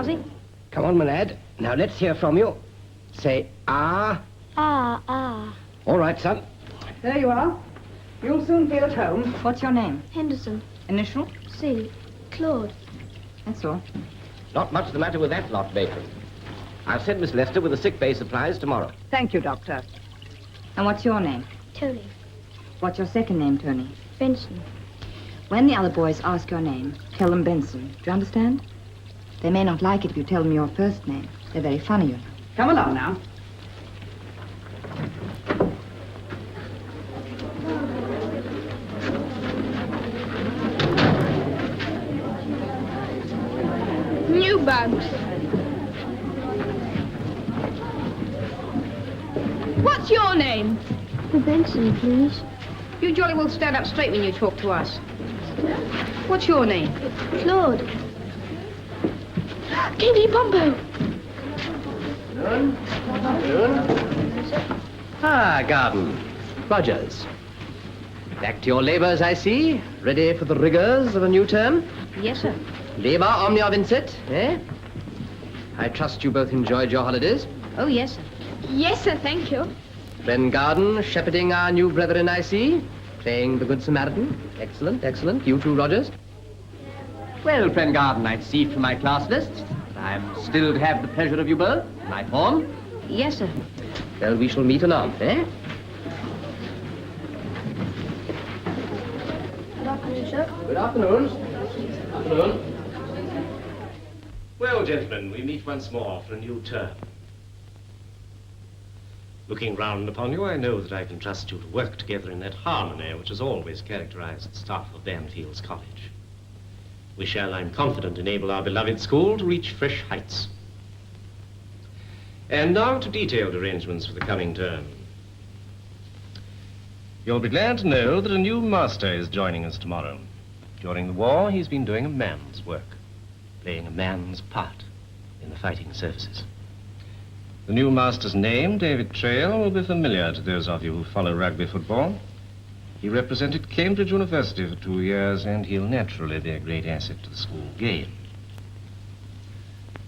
he? Come on, my lad. Now let's hear from you. Say, ah. Ah, ah. All right, son. There you are. You'll soon feel at home. What's your name? Henderson. Initial? C. Claude. That's all. Not much the matter with that lot, Bacon. I'll send Miss Lester with the sick bay supplies tomorrow. Thank you, Doctor. And what's your name? Tony. What's your second name, Tony? Benson. When the other boys ask your name, tell them Benson. Do you understand? They may not like it if you tell them your first name. They're very funny, you know. Come along now. New bugs. What's your name? Benson, please. You jolly well stand up straight when you talk to us. What's your name? Claude. Kinky Pompo. Ah, Garden. Rogers. Back to your labours, I see. Ready for the rigours of a new term? Yes, sir. Labor omnia vincit, eh? I trust you both enjoyed your holidays. Oh, yes, sir. Yes, sir, thank you. Friend Garden, shepherding our new brethren, I see. Playing the Good Samaritan. Excellent, excellent. You too, Rogers. Well, friend Garden, I see from my class lists that I'm still to have the pleasure of you both. My form? Yes, sir. Well, we shall meet anon, eh? Good afternoon, sir. Good afternoon. Afternoon. Well, gentlemen, we meet once more for a new term. Looking round upon you, I know that I can trust you to work together in that harmony which has always characterized the staff of Banfields College. We shall, I'm confident, enable our beloved school to reach fresh heights. And now to detailed arrangements for the coming term. You'll be glad to know that a new master is joining us tomorrow. During the war, he's been doing a man's work, playing a man's part in the fighting services. The new master's name, David Traill, will be familiar to those of you who follow rugby football. He represented Cambridge University for 2 years, and he'll naturally be a great asset to the school game.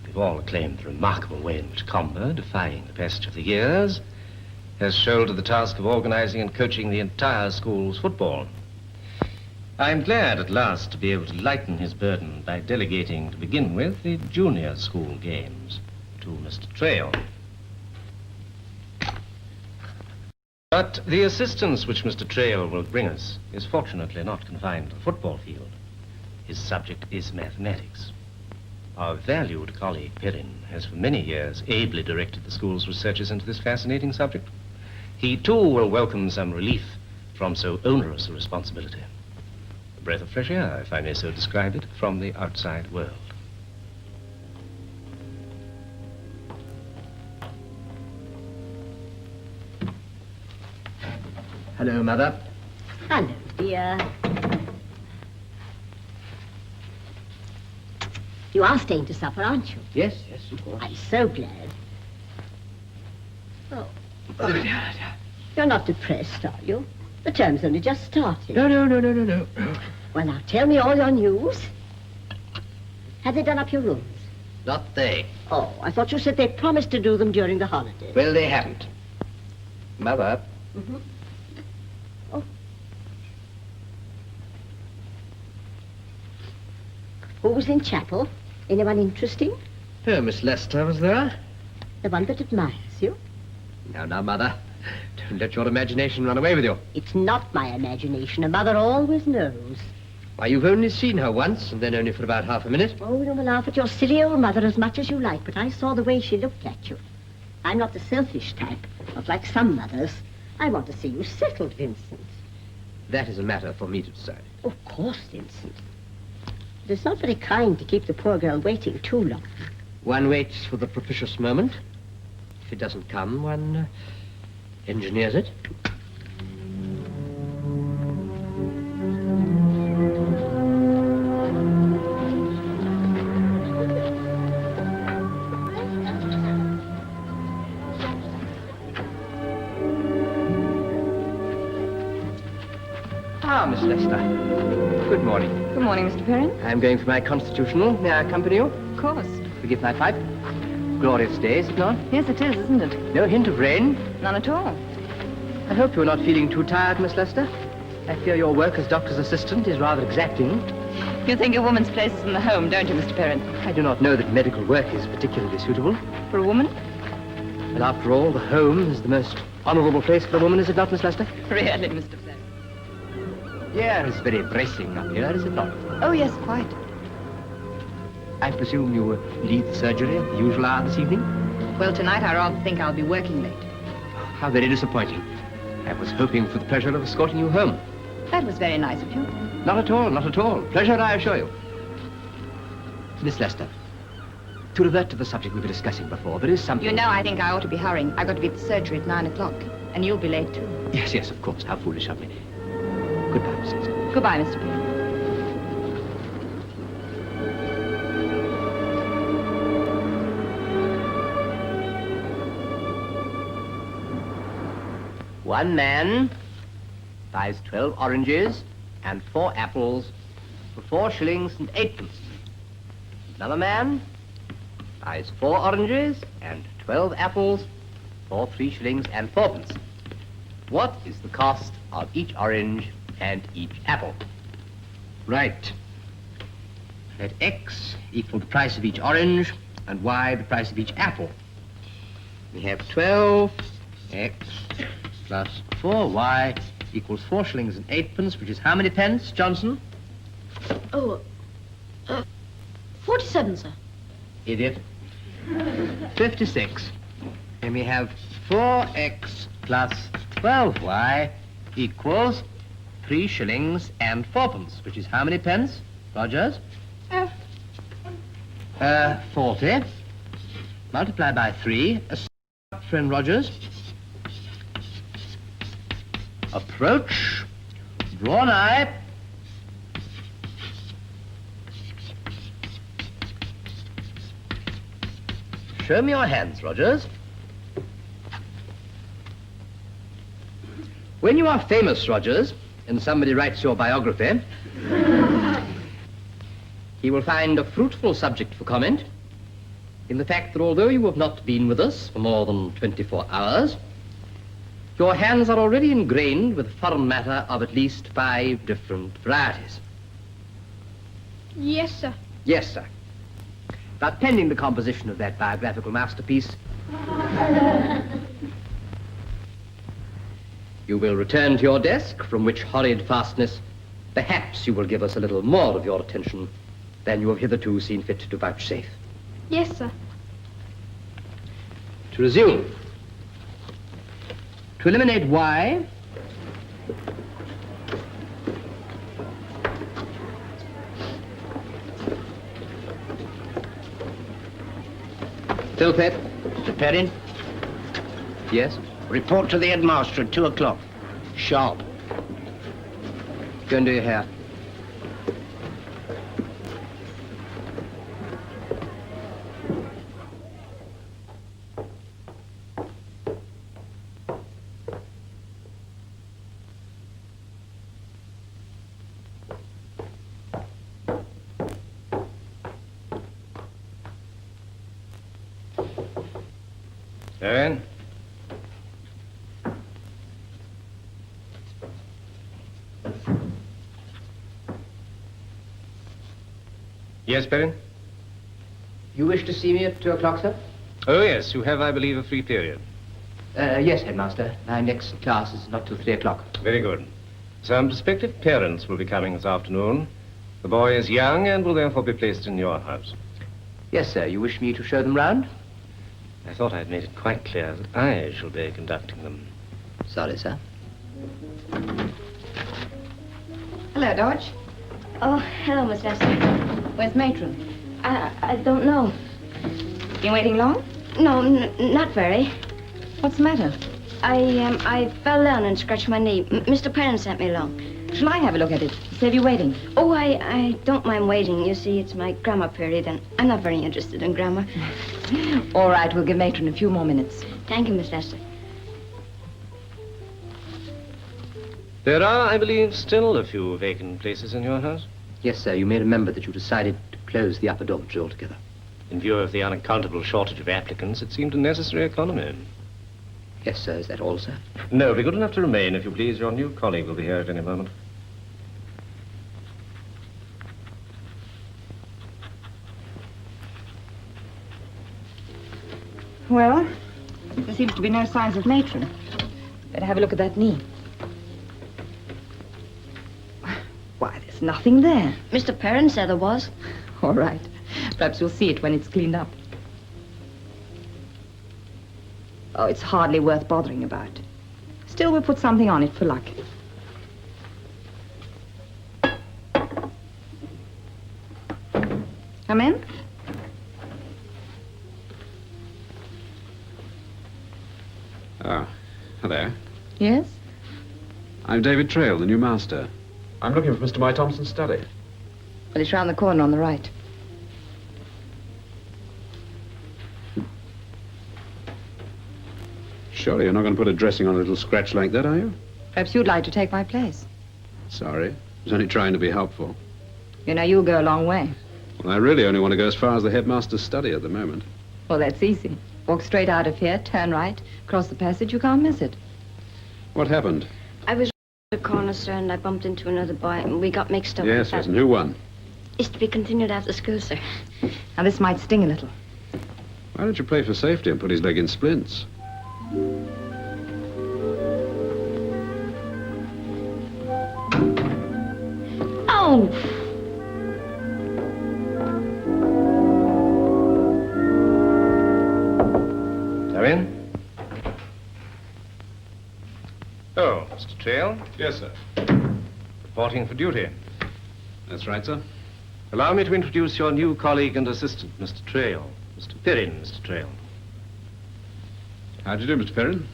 We've all acclaimed the remarkable way in which Comber, defying the passage of the years, has shouldered the task of organizing and coaching the entire school's football. I'm glad at last to be able to lighten his burden by delegating, to begin with, the junior school games to Mr. Traill. But the assistance which Mr. Traill will bring us is fortunately not confined to the football field. His subject is mathematics. Our valued colleague, Perrin, has for many years ably directed the school's researches into this fascinating subject. He, too, will welcome some relief from so onerous a responsibility. A breath of fresh air, if I may so describe it, from the outside world. Hello, Mother. Hello, dear. You are staying to supper, aren't you? Yes, yes, of course. I'm so glad. Oh. You're not depressed, are you? The term's only just started. No. Well, now, tell me all your news. Have they done up your rooms? Not they. Oh, I thought you said they promised to do them during the holidays. Well, they haven't. Mother. Mm-hmm. Oh. Who was in chapel? Anyone interesting? Oh, Miss Lester was there. The one that admires you? Now, Mother. Don't let your imagination run away with you. It's not my imagination. A mother always knows. Why, you've only seen her once, and then only for about half a minute. Oh, don't laugh at your silly old mother as much as you like, but I saw the way she looked at you. I'm not the selfish type, not like some mothers. I want to see you settled, Vincent. That is a matter for me to decide. Of course, Vincent. But it's not very kind to keep the poor girl waiting too long. One waits for the propitious moment. If it doesn't come, one engineers it. Ah, Miss Lester. Good morning. Good morning, Mr. Perrin. I'm going for my constitutional. May I accompany you? Of course. forgive my pipe. Glorious day, is it not? Yes, it is, isn't it? No hint of rain. None at all. I hope you're not feeling too tired, Miss Lester. I fear your work as doctor's assistant is rather exacting. You think a woman's place is in the home, don't you, Mr. Perrin? I do not know that medical work is particularly suitable. For a woman? But after all, the home is the most honourable place for a woman, is it not, Miss Lester? Really, Mr. Perrin? The air is very bracing up here, is it not? Oh, yes, quite. I presume you leave the surgery at the usual hour this evening? Well, tonight I rather think I'll be working late. How very disappointing. I was hoping for the pleasure of escorting you home. That was very nice of you. Not at all, not at all. Pleasure, I assure you. Miss Lester, to revert to the subject we were discussing before, there is something... You know, I think I ought to be hurrying. I've got to be at the surgery at 9 o'clock. And you'll be late, too. Yes, yes, of course. How foolish of me. Goodbye, Miss Lester. Goodbye, Mr. Perrin. One man buys 12 oranges and 4 apples for 4 shillings and 8 pence. Another man buys 4 oranges and 12 apples for 3 shillings and 4 pence. What is the cost of each orange and each apple? Right. Let X equal the price of each orange and Y the price of each apple. We have 12X plus 4Y equals 4 shillings and 8 pence, which is how many pence, Johnson? Oh, 47, sir. Idiot. 56. And we have 4X plus 12Y equals 3 shillings and 4 pence, which is how many pence, Rogers? 40. Multiply by 3. Friend Rogers. Approach. Draw nigh. Show me your hands, Rogers. When you are famous, Rogers, and somebody writes your biography, he will find a fruitful subject for comment in the fact that although you have not been with us for more than 24 hours, your hands are already ingrained with foreign matter of at least 5 different varieties. Yes, sir. Yes, sir. But pending the composition of that biographical masterpiece, you will return to your desk, from which horrid fastness perhaps you will give us a little more of your attention than you have hitherto seen fit to vouchsafe. Yes, sir. To resume. To eliminate Y, Philpott. Mr. Perrin, Yes? report to the headmaster at 2 o'clock. Sharp. Go and do your hair. Perrin? Yes, Perrin? You wish to see me at 2 o'clock, sir? Oh, yes. You have, I believe, a free period. Yes, headmaster. My next class is not till 3 o'clock. Very good. Some prospective parents will be coming this afternoon. The boy is young and will therefore be placed in your house. Yes, sir. You wish me to show them round? I thought I'd made it quite clear that I shall be conducting them. Sorry, sir. Hello, Dodge. Oh, hello, Miss Lester. Where's Matron? I don't know. Been waiting long? No, not very. What's the matter? I fell down and scratched my knee. Mr. Perrin sent me along. Shall I have a look at it? Save you waiting. Oh, I don't mind waiting. You see, it's my grammar period, and I'm not very interested in grammar. All right, we'll give Matron a few more minutes. Thank you, Miss Lester. There are, I believe, still a few vacant places in your house. Yes, sir. You may remember that you decided to close the upper dormitory altogether. In view of the unaccountable shortage of applicants, it seemed a necessary economy. Yes, sir. Is that all, sir? No, be good enough to remain, if you please. Your new colleague will be here at any moment. Well, there seems to be no signs of matron. Better have a look at that knee. Why, there's nothing there. Mr. Perrin said there was. All right. Perhaps you'll see it when it's cleaned up. Oh, it's hardly worth bothering about. Still, we'll put something on it for luck. Come in. Ah, hello. Yes? I'm David Traill, the new master. I'm looking for Mr. My Thompson's study. Well, it's round the corner on the right. Surely you're not going to put a dressing on a little scratch like that, are you? Perhaps you'd like to take my place. Sorry. I was only trying to be helpful. You know, you'll go a long way. Well, I really only want to go as far as the headmaster's study at the moment. Well, that's easy. Walk straight out of here, turn right, cross the passage, you can't miss it. What happened? I was at the corner, sir, and I bumped into another boy, and we got mixed up. Yes, and who won? It's to be continued after school, sir. Now, this might sting a little. Why don't you play for safety and put his leg in splints? Oh! Perrin? Oh, Mr. Traill? Yes, sir. Reporting for duty. That's right, sir. Allow me to introduce your new colleague and assistant, Mr. Traill. Mr. Perrin, Mr. Traill. How do you do, Mr. Perrin?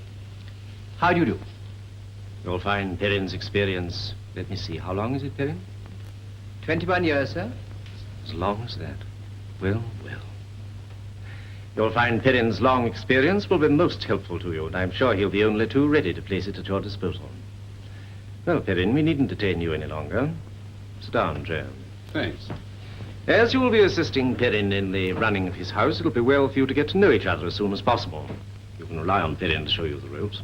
How do you do? You'll find Perrin's experience... Let me see, how long is it, Perrin? 21 years, sir. As long as that. Well, well. You'll find Perrin's long experience will be most helpful to you, and I'm sure he'll be only too ready to place it at your disposal. Well, Perrin, we needn't detain you any longer. Sit down, Traill. Thanks. As you will be assisting Perrin in the running of his house, it'll be well for you to get to know each other as soon as possible. You can rely on Perrin to show you the ropes.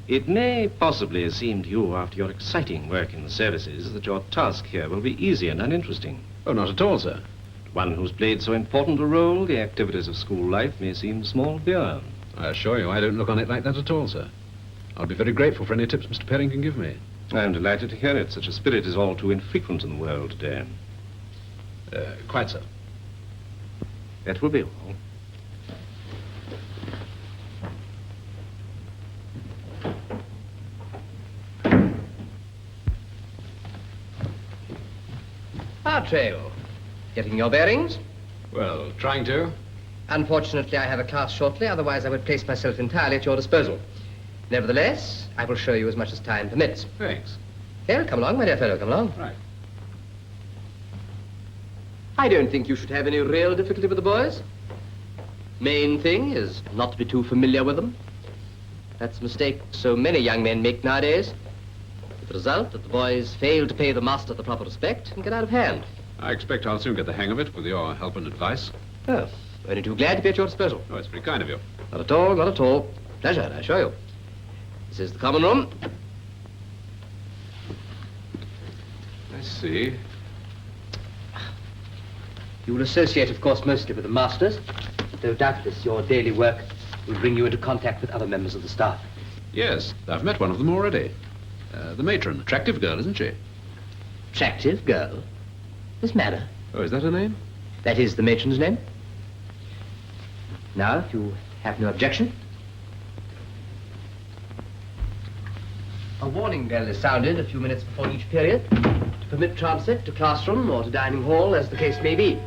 It may possibly seem to you, after your exciting work in the services, that your task here will be easy and uninteresting. Oh, not at all, sir. To one who's played so important a role, the activities of school life may seem small beer. I assure you, I don't look on it like that at all, sir. I'll be very grateful for any tips Mr. Perrin can give me. I'm delighted to hear it. Such a spirit is all too infrequent in the world today. Quite so. That will be all. Traill. Getting your bearings? Well, trying to. Unfortunately, I have a class shortly, otherwise I would place myself entirely at your disposal. Nevertheless, I will show you as much as time permits. Thanks. Here, come along, my dear fellow, come along. Right. I don't think you should have any real difficulty with the boys. Main thing is not to be too familiar with them. That's a mistake so many young men make nowadays. With the result that the boys fail to pay the master the proper respect and get out of hand. I expect I'll soon get the hang of it with your help and advice. Oh, only too glad to be at your disposal. Oh, it's very kind of you. Not at all, not at all. Pleasure, I assure you. This is the common room. I see. You will associate, of course, mostly with the masters, though doubtless your daily work will bring you into contact with other members of the staff. Yes, I've met one of them already. The matron. Attractive girl, isn't she? Attractive girl. Miss Manor. Oh, is that her name? That is the matron's name. Now, if you have no objection. A warning bell is sounded a few minutes before each period to permit transit to classroom or to dining hall, as the case may be.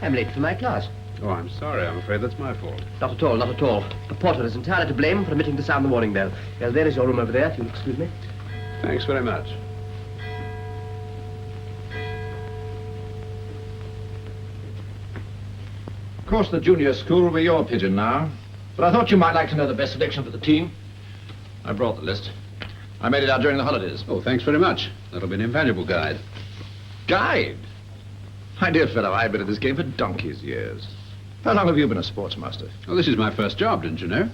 I'm late for my class. Oh, I'm sorry. I'm afraid that's my fault. Not at all, not at all. The porter is entirely to blame for omitting to sound the warning bell. Well, there is your room over there, if you'll excuse me. Thanks very much. Of course, the junior school will be your pigeon now. But I thought you might like to know the best selection for the team. I brought the list. I made it out during the holidays. Oh, thanks very much. That'll be an invaluable guide. Guide? My dear fellow, I've been at this game for donkey's years. How long have you been a sportsmaster? Well, this is my first job, didn't you know?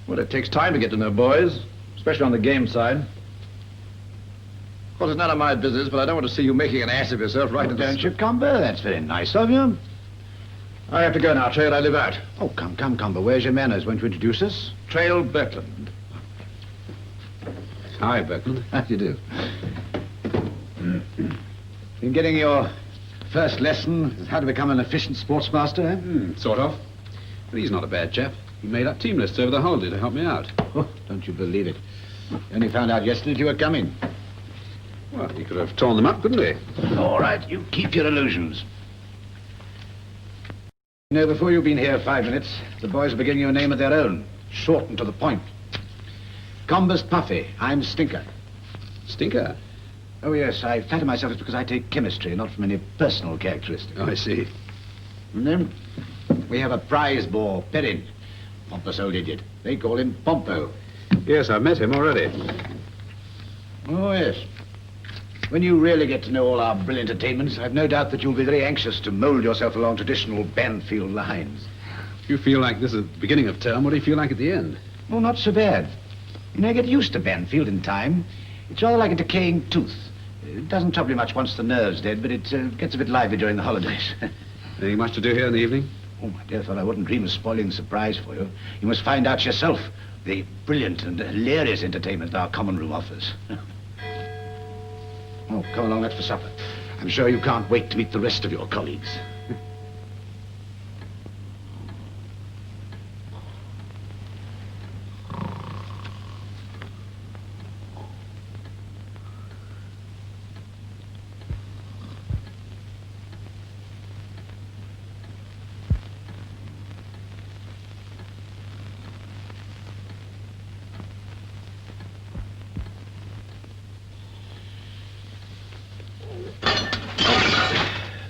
Well, it takes time to get to know boys, especially on the game side. Of course, it's none of my business, but I don't want to see you making an ass of yourself right at the... Don't you, Comber? That's very nice of you. I have to go now, Traill. I live out. Oh, come, Comber. Where's your manners? Won't you introduce us? Traill Berkland. Hi, Berkland. How do you do? Been getting your first lesson how to become an efficient sportsmaster, eh? Sort of. But he's not a bad chap. He made up team lists over the holiday to help me out. Oh, don't you believe it. Only found out yesterday that you were coming. Well, he could have torn them up, couldn't he? All right, you keep your illusions. You know, before you've been here 5 minutes, the boys will be giving you a name of their own, short and to the point. Comber's Puffy. I'm Stinker. Stinker? Oh, yes, I flatter myself it's because I take chemistry, not from any personal characteristic. Oh, I see. And then we have a prize boar, Perrin. Pompous old idiot. They call him Pompo. Yes, I've met him already. Oh, yes. When you really get to know all our brilliant attainments, I've no doubt that you'll be very anxious to mold yourself along traditional Banfield lines. You feel like this is the beginning of term. What do you feel like at the end? Oh, not so bad. You know, you get used to Banfield in time. It's rather like a decaying tooth. It doesn't trouble you much once the nerve's dead, but it gets a bit lively during the holidays. Anything much to do here in the evening? Oh, my dear fellow, I wouldn't dream of spoiling the surprise for you. You must find out yourself the brilliant and hilarious entertainment our common room offers. Oh, come along, that's for supper. I'm sure you can't wait to meet the rest of your colleagues.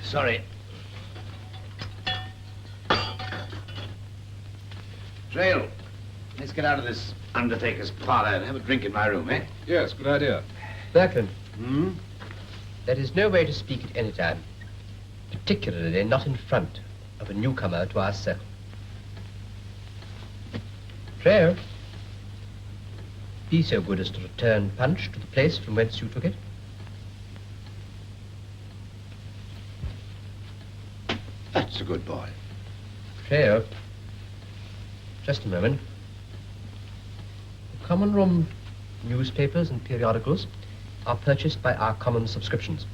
Sorry. Traill, let's get out of this undertaker's parlor and have a drink in my room, eh? Yes, good idea. Berkland. There is no way to speak at any time, particularly not in front of a newcomer to our circle. Traill, be so good as to return Punch to the place from whence you took it. That's a good boy. Traill, just a moment. The common room newspapers and periodicals are purchased by our common subscriptions.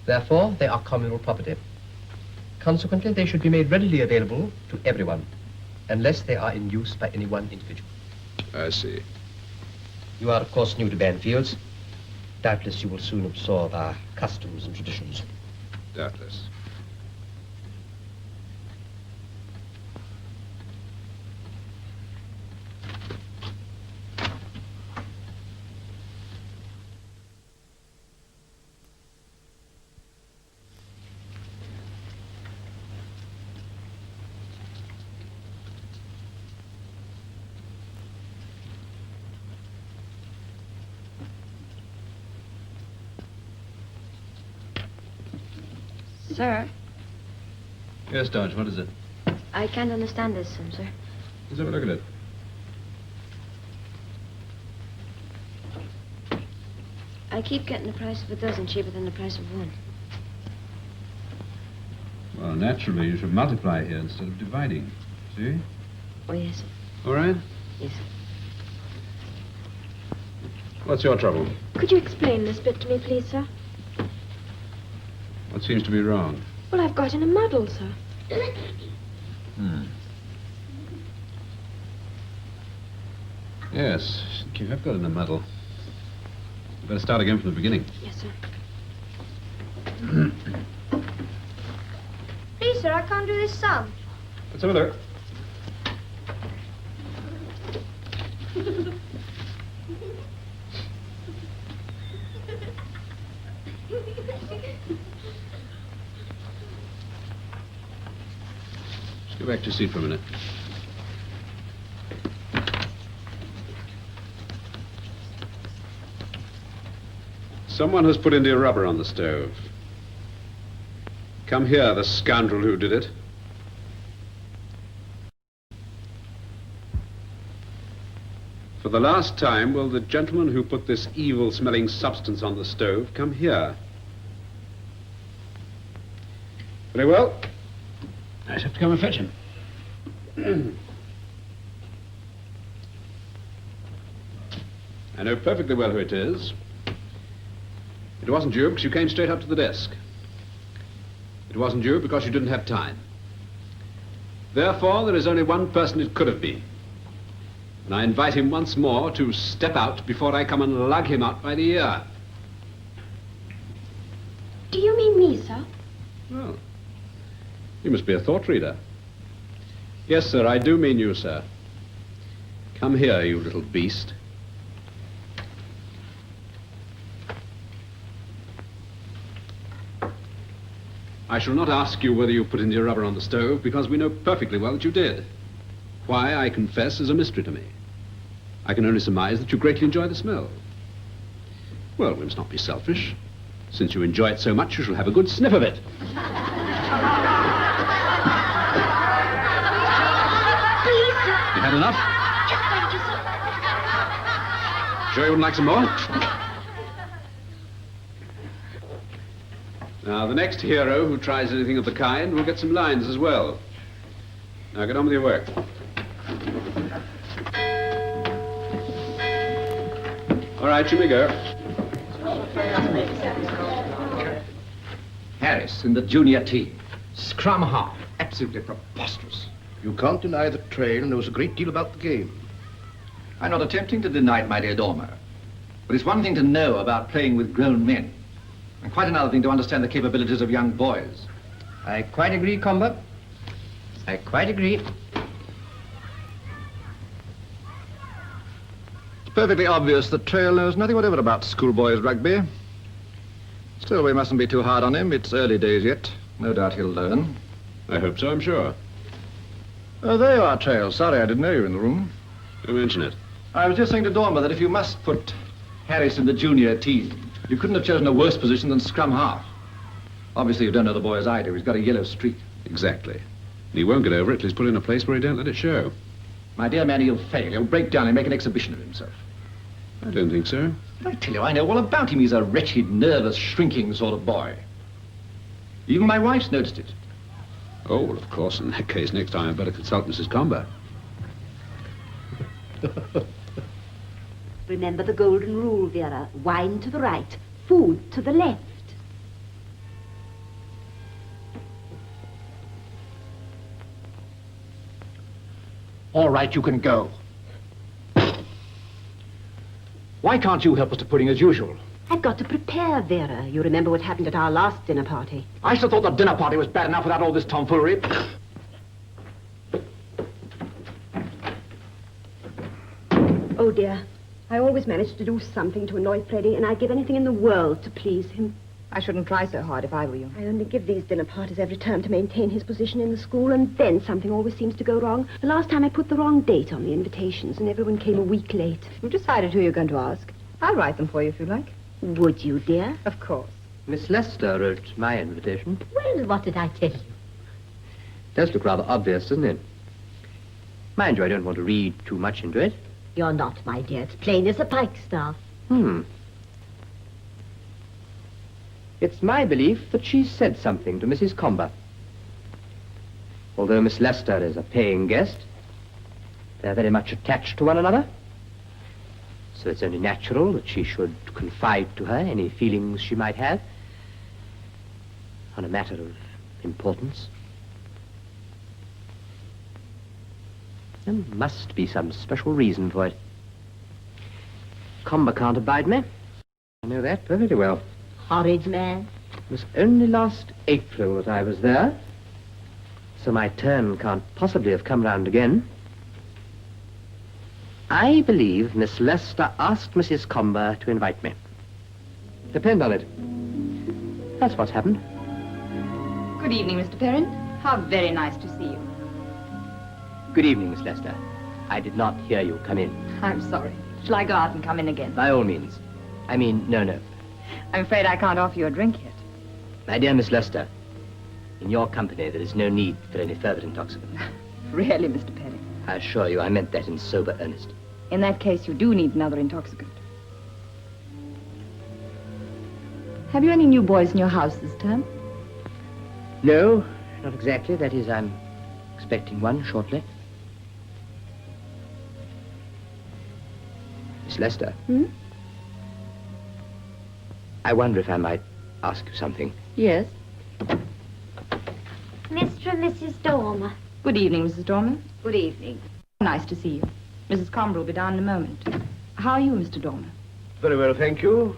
Therefore, they are communal property. Consequently, they should be made readily available to everyone, unless they are in use by any one individual. I see. You are, of course, new to Banfields. Doubtless you will soon absorb our customs and traditions. Doubtless. Sir, Yes, Dodge, what is it? I can't understand this, sir. Let's have a look at it. I keep getting the price of a dozen cheaper than the price of one. Well, naturally, you should multiply here instead of dividing. See? Oh, yes, sir. All right? Yes, sir. What's your trouble? Could you explain this bit to me, please, sir? What seems to be wrong? Well, I've got in a muddle, sir. Yes, you have got in a muddle. You better start again from the beginning. Yes, sir. Please, sir, I can't do this sum. Let's have a look. Just go back to your seat for a minute. Someone has put India rubber on the stove. Come here, the scoundrel who did it. For the last time, will the gentleman who put this evil-smelling substance on the stove come here? Very well. I just have to come and fetch him. I know perfectly well who it is. It wasn't you because you came straight up to the desk. It wasn't you because you didn't have time. Therefore, there is only one person it could have been. And I invite him once more to step out before I come and lug him out by the ear. Do you mean me, sir? Well, you must be a thought reader. Yes, sir, I do mean you, sir. Come here, you little beast. I shall not ask you whether you put any rubber on the stove, because we know perfectly well that you did. Why, I confess, is a mystery to me. I can only surmise that you greatly enjoy the smell. Well, we must not be selfish. Since you enjoy it so much, you shall have a good sniff of it. Please, sir. You had enough? Yes, thank you, sir. Sure you wouldn't like some more? Now, the next hero who tries anything of the kind will get some lines as well. Now, get on with your work. All right, you may go. Harris in the junior team. Scrum half. Absolutely preposterous. You can't deny that Traill knows a great deal about the game. I'm not attempting to deny it, my dear Dormer. But it's one thing to know about playing with grown men, and quite another thing to understand the capabilities of young boys. I quite agree, Comber. I quite agree. It's perfectly obvious that Traill knows nothing whatever about schoolboys rugby. Still, we mustn't be too hard on him. It's early days yet. No doubt he'll learn. I hope so, I'm sure. Oh, there you are, Traill. Sorry I didn't know you were in the room. Don't mention it. I was just saying to Dormer that if you must put Harris in the junior team, you couldn't have chosen a worse position than scrum half. Obviously, you don't know the boy as I do. He's got a yellow streak. Exactly. And he won't get over it till he's put in a place where he don't let it show. My dear man, he'll fail. He'll break down and make an exhibition of himself. I don't think so. But I tell you, I know all about him. He's a wretched, nervous, shrinking sort of boy. Even my wife's noticed it. Oh, well, of course, in that case, next time I'd better consult Mrs. Comber. Remember the golden rule, Vera. Wine to the right, food to the left. All right, you can go. Why can't you help us to pudding as usual? I've got to prepare, Vera. You remember what happened at our last dinner party? I should have thought the dinner party was bad enough without all this tomfoolery. Oh, dear. I always manage to do something to annoy Freddie, and I'd give anything in the world to please him. I shouldn't try so hard if I were you. I only give these dinner parties every term to maintain his position in the school, and then something always seems to go wrong. The last time I put the wrong date on the invitations, and everyone came a week late. You've decided who you're going to ask. I'll write them for you if you like. Would you, dear? Of course. Miss Lester wrote my invitation. Well, what did I tell you? Does look rather obvious, doesn't it? Mind you, I don't want to read too much into it. You're not, my dear. It's plain as a pikestaff. It's my belief that she said something to Mrs. Comber. Although Miss Lester is a paying guest, they're very much attached to one another. So it's only natural that she should confide to her any feelings she might have on a matter of importance. There must be some special reason for it. Comber can't abide me. I know that perfectly well. Horrid man. It was only last April that I was there, so my turn can't possibly have come round again. I believe Miss Lester asked Mrs. Comber to invite me. Depend on it. That's what's happened. Good evening, Mr. Perrin. How very nice to see you. Good evening, Miss Lester. I did not hear you come in. I'm sorry. Shall I go out and come in again? By all means. I mean, no. I'm afraid I can't offer you a drink yet. My dear Miss Lester, In your company, there is no need for any further intoxicant. Really, Mr. Perrin? I assure you, I meant that in sober earnest. In that case, you do need another intoxicant. Have you any new boys in your house this term? No, not exactly. That is, I'm expecting one shortly. Miss Lester. Hmm? I wonder if I might ask you something. Yes. Mr. and Mrs. Dormer. Good evening, Mrs. Dorman. Good evening. Nice to see you. Mrs. Comber will be down in a moment. How are you, Mr. Dorman? Very well, thank you.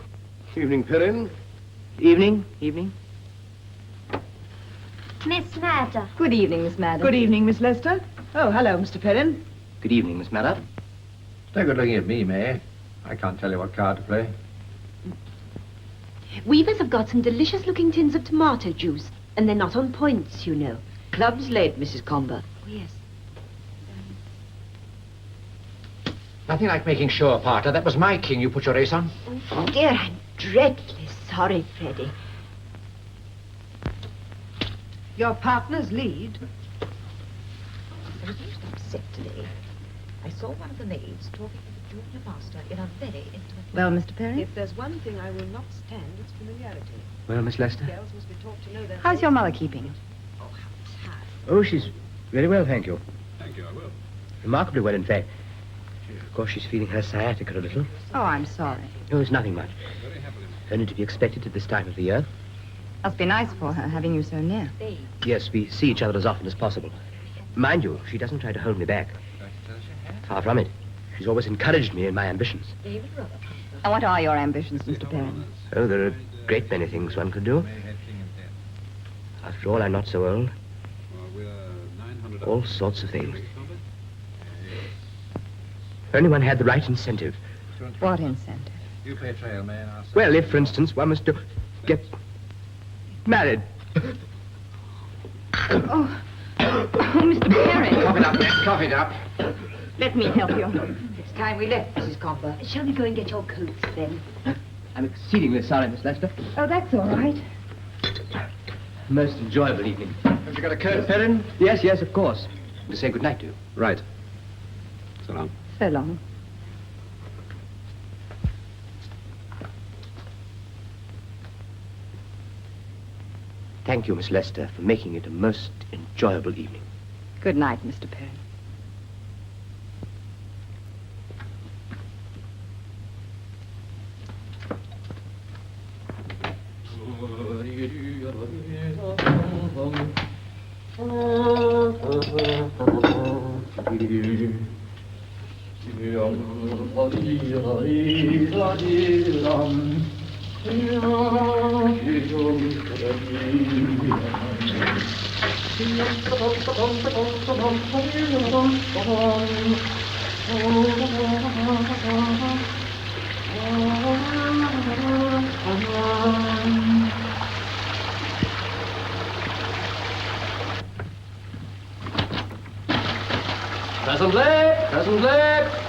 Evening, Perrin. Evening, evening. Miss Madder. Good evening, Miss Madden. Good evening, Miss Lester. Oh, hello, Mr. Perrin. Good evening, Miss Madder. Don't go looking at me, May. I can't tell you what card to play. Weavers have got some delicious-looking tins of tomato juice, and they're not on points, you know. Club's late, Mrs. Comber. Oh, yes. Nothing like making sure, partner. That was my king you put your ace on. Oh, dear, I'm dreadfully sorry, Freddie. Your partner's lead. There was most upset today. I saw one of the maids talking to the junior master in a very intimate way. Well, Mr. Perrin? If there's one thing I will not stand, it's familiarity. Well, Miss Lester? Girls must be taught to know their... How's your mother keeping? Oh, how tired. Oh, she's very well, thank you. Thank you, I will. Remarkably well, in fact. Of course, she's feeling her sciatica a little. Oh, I'm sorry. Oh, it's nothing much. Very happily. Only to be expected at this time of the year. Must be nice for her, having you so near. Yes, we see each other as often as possible. Mind you, she doesn't try to hold me back. Far from it. She's always encouraged me in my ambitions. David Rutherford. And what are your ambitions, Mr. Perrin? Oh, there are a great many things one could do. After all, I'm not so old. Well, we're 900... All sorts of things. If only one had the right incentive. What incentive? You play Traill, May, and I'll... Well, if, for instance, one was to get married. Oh, Mr. Perrin. Cough it up, man. Cough it up. Let me help you. It's time we left, Mrs. Comber. Shall we go and get your coats, then? I'm exceedingly sorry, Miss Lester. Oh, that's all right. Most enjoyable evening. Have you got a coat, Perrin? Yes, yes, of course. To say good night to you. Right. So long. So long. Thank you, Miss Lester, for making it a most enjoyable evening. Good night, Mr. Perrin. Presently, presently.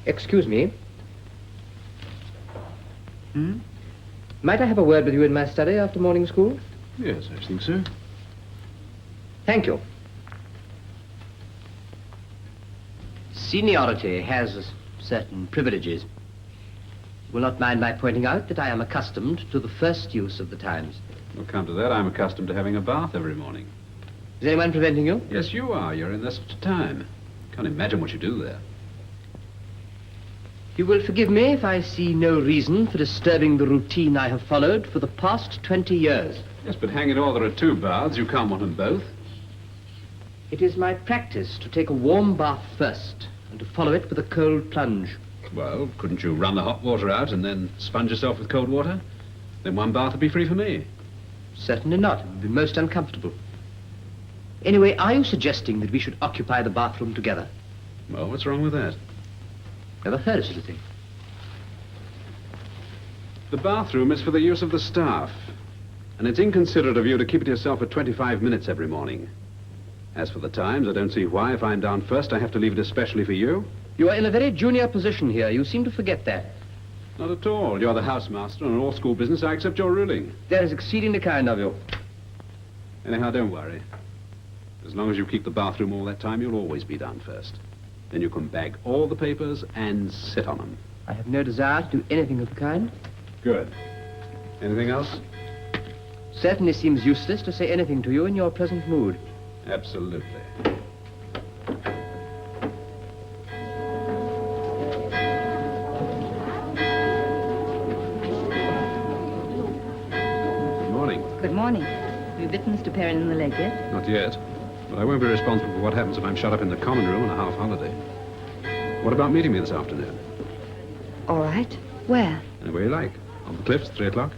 Excuse me. Hmm? Might I have a word with you in my study after morning school? Yes, I think so. Thank you. Seniority has certain privileges. You will not mind my pointing out that I am accustomed to the first use of the Times. Well, come to that, I'm accustomed to having a bath every morning. Is anyone preventing you? Yes, you are. You're in there such a time. Can't imagine what you do there. You will forgive me if I see no reason for disturbing the routine I have followed for the past 20 years. Yes, but hang it all, there are two baths. You can't want them both. It is my practice to take a warm bath first and to follow it with a cold plunge. Well, couldn't you run the hot water out and then sponge yourself with cold water? Then one bath would be free for me. Certainly not. It would be most uncomfortable. Anyway, are you suggesting that we should occupy the bathroom together? Well, what's wrong with that? Never heard of such a thing. The bathroom is for the use of the staff. And it's inconsiderate of you to keep it yourself for 25 minutes every morning. As for the times, I don't see why, if I'm down first, I have to leave it especially for you. You are in a very junior position here. You seem to forget that. Not at all. You're the housemaster, and in all school business, I accept your ruling. That is exceedingly kind of you. Anyhow, don't worry. As long as you keep the bathroom all that time, you'll always be down first. Then you can bag all the papers and sit on them. I have no desire to do anything of the kind. Good. Anything else? Certainly seems useless to say anything to you in your present mood. Absolutely. Good morning. Good morning. Have you bitten Mr. Perrin in the leg yet? Not yet. But I won't be responsible for what happens if I'm shut up in the common room on a half-holiday. What about meeting me this afternoon? All right. Where? Anywhere you like. On the cliffs, 3 o'clock?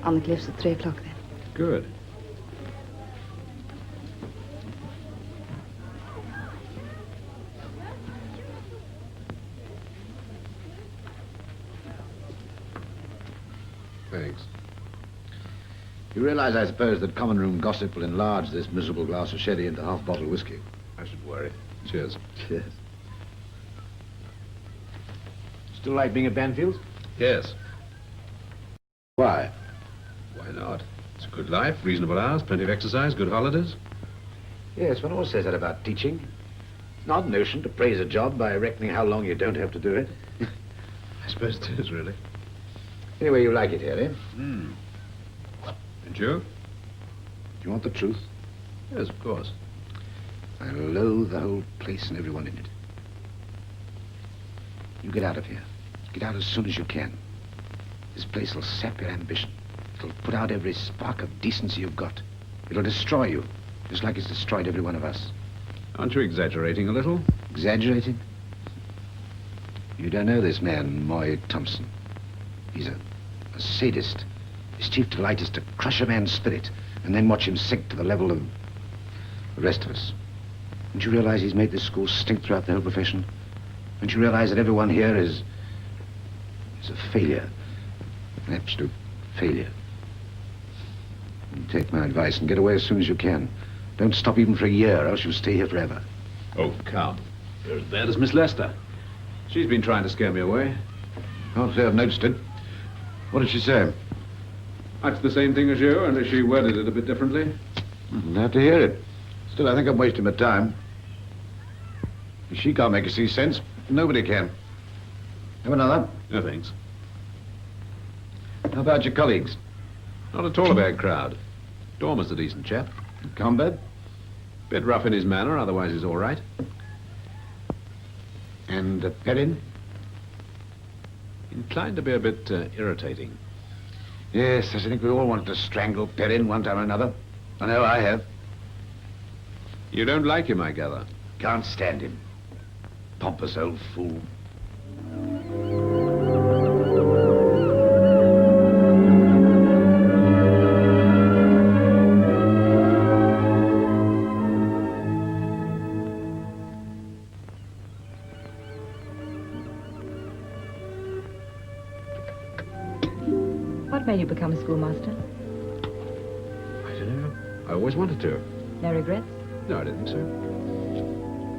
On the cliffs at 3 o'clock, then. Good. Thanks. You realize, I suppose, that common room gossip will enlarge this miserable glass of sherry into half-bottle whiskey? I should worry. Cheers. Cheers. Still like being at Banfield's? Yes. Why? Why not? It's a good life, reasonable hours, plenty of exercise, good holidays. Yes, one always says that about teaching. It's an odd notion to praise a job by reckoning how long you don't have to do it. I suppose it is, really. Anyway, you like it here, eh? Hmm. And you? Do you want the truth? Yes, of course. I loathe the whole place and everyone in it. You get out of here. Get out as soon as you can. This place will sap your ambition. It'll put out every spark of decency you've got. It'll destroy you, just like it's destroyed every one of us. Aren't you exaggerating a little? Exaggerating? You don't know this man, Moy Thompson. He's a sadist. His chief delight is to crush a man's spirit and then watch him sink to the level of the rest of us. Don't you realize he's made this school stink throughout the whole profession? Don't you realize that everyone here is a failure? An absolute failure. And take my advice and get away as soon as you can. Don't stop even for a year, else you'll stay here forever. Oh, come. You're as bad as Miss Lester. She's been trying to scare me away. Can't say I've noticed it. What did she say? Much the same thing as you, only she worded it a bit differently. I'll have to hear it. Still, I think I'm wasting my time. If she can't make us see sense, nobody can. Have another? No, thanks. How about your colleagues? Not at all a bad crowd. Dormer's a decent chap. Combat? Bit rough in his manner, otherwise he's all right. And Perrin? Inclined to be a bit irritating. Yes, I think we all want to strangle Perrin one time or another. I know I have. You don't like him, I gather. Can't stand him. Pompous old fool. What made you become a schoolmaster? I don't know. I always wanted to. No regrets? No, I don't think so.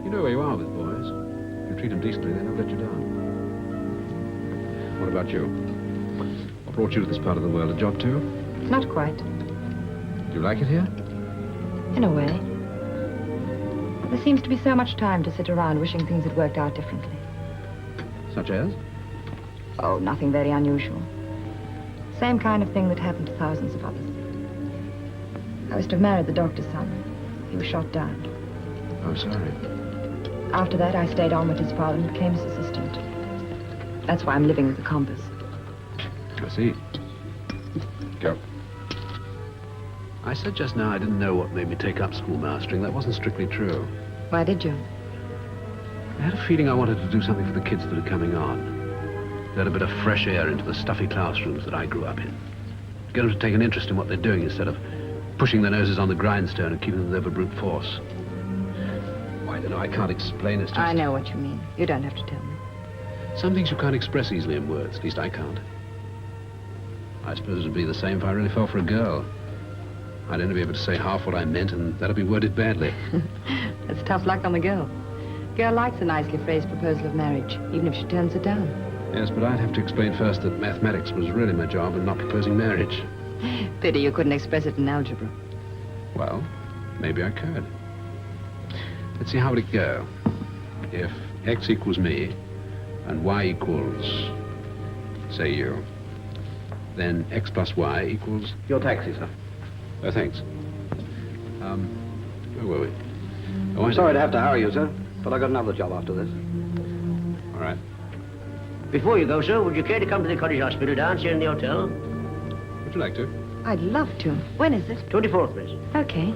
You know where you are with boys. If you treat them decently, they don't let you down. What about you? What brought you to this part of the world? A job too? Not quite. Do you like it here? In a way. There seems to be so much time to sit around wishing things had worked out differently. Such as? Oh, nothing very unusual. Same kind of thing that happened to thousands of others. I was to have married the doctor's son. He was shot down. I'm sorry. After that, I stayed on with his father and became his assistant. That's why I'm living with the compass. I see. Go. I said just now I didn't know what made me take up schoolmastering. That wasn't strictly true. Why did you? I had a feeling I wanted to do something for the kids that are coming on. Let a bit of fresh air into the stuffy classrooms that I grew up in. Get them to take an interest in what they're doing instead of pushing their noses on the grindstone and keeping them there for brute force. Why, I don't know, I can't explain. It's just... I know what you mean. You don't have to tell me. Some things you can't express easily in words. At least I can't. I suppose it'd be the same if I really fell for a girl. I'd only be able to say half what I meant, and that'd be worded badly. That's tough luck on the girl. Girl likes a nicely phrased proposal of marriage, even if she turns it down. Yes, but I'd have to explain first that mathematics was really my job and not proposing marriage. Pity you couldn't express it in algebra. Well, maybe I could. Let's see, how would it go? If x equals me, and y equals, say, you, then x plus y equals... Your taxi, sir. Oh, thanks. Where were we? Oh, I'm sorry to have to hurry you, sir, but I got another job after this. All right. Before you go, sir, would you care to come to the cottage hospital dance here in the hotel? Would you like to? I'd love to. When is it? 24th, miss. Okay.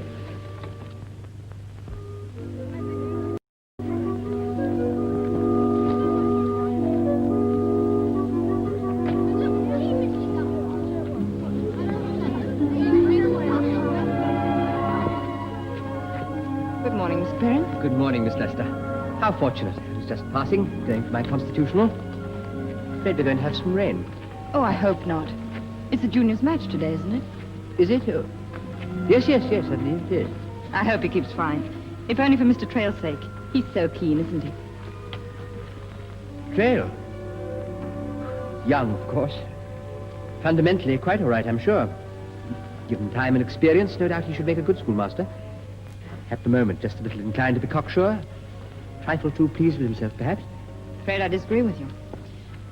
Good morning, Miss Perrin. Good morning, Miss Lester. How fortunate. I was just passing, going for my constitutional. Afraid we're going to have some rain. Oh, I hope not. It's the juniors' match today, isn't it? Is it? Oh. Yes, I believe it is. I hope he keeps fine. If only for Mr. Traill's sake. He's so keen, isn't he? Traill. Young, of course. Fundamentally quite all right, I'm sure. Given time and experience, no doubt he should make a good schoolmaster. At the moment, just a little inclined to be cocksure. Trifle too pleased with himself, perhaps. Afraid I disagree with you.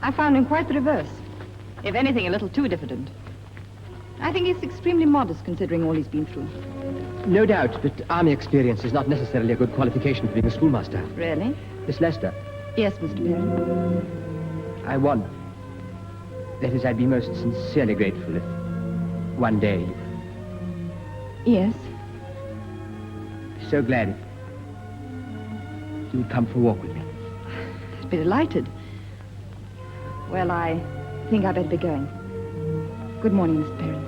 I found him quite the reverse. If anything, a little too diffident. I think he's extremely modest, considering all he's been through. No doubt, but army experience is not necessarily a good qualification for being a schoolmaster. Really? Miss Lester. Yes, Mr. Perrin. I want... That is, I'd be most sincerely grateful if one day... Yes? So glad if you would come for a walk with me. I'd be delighted. Well, I think I'd better be going. Good morning, Mr. Perrin.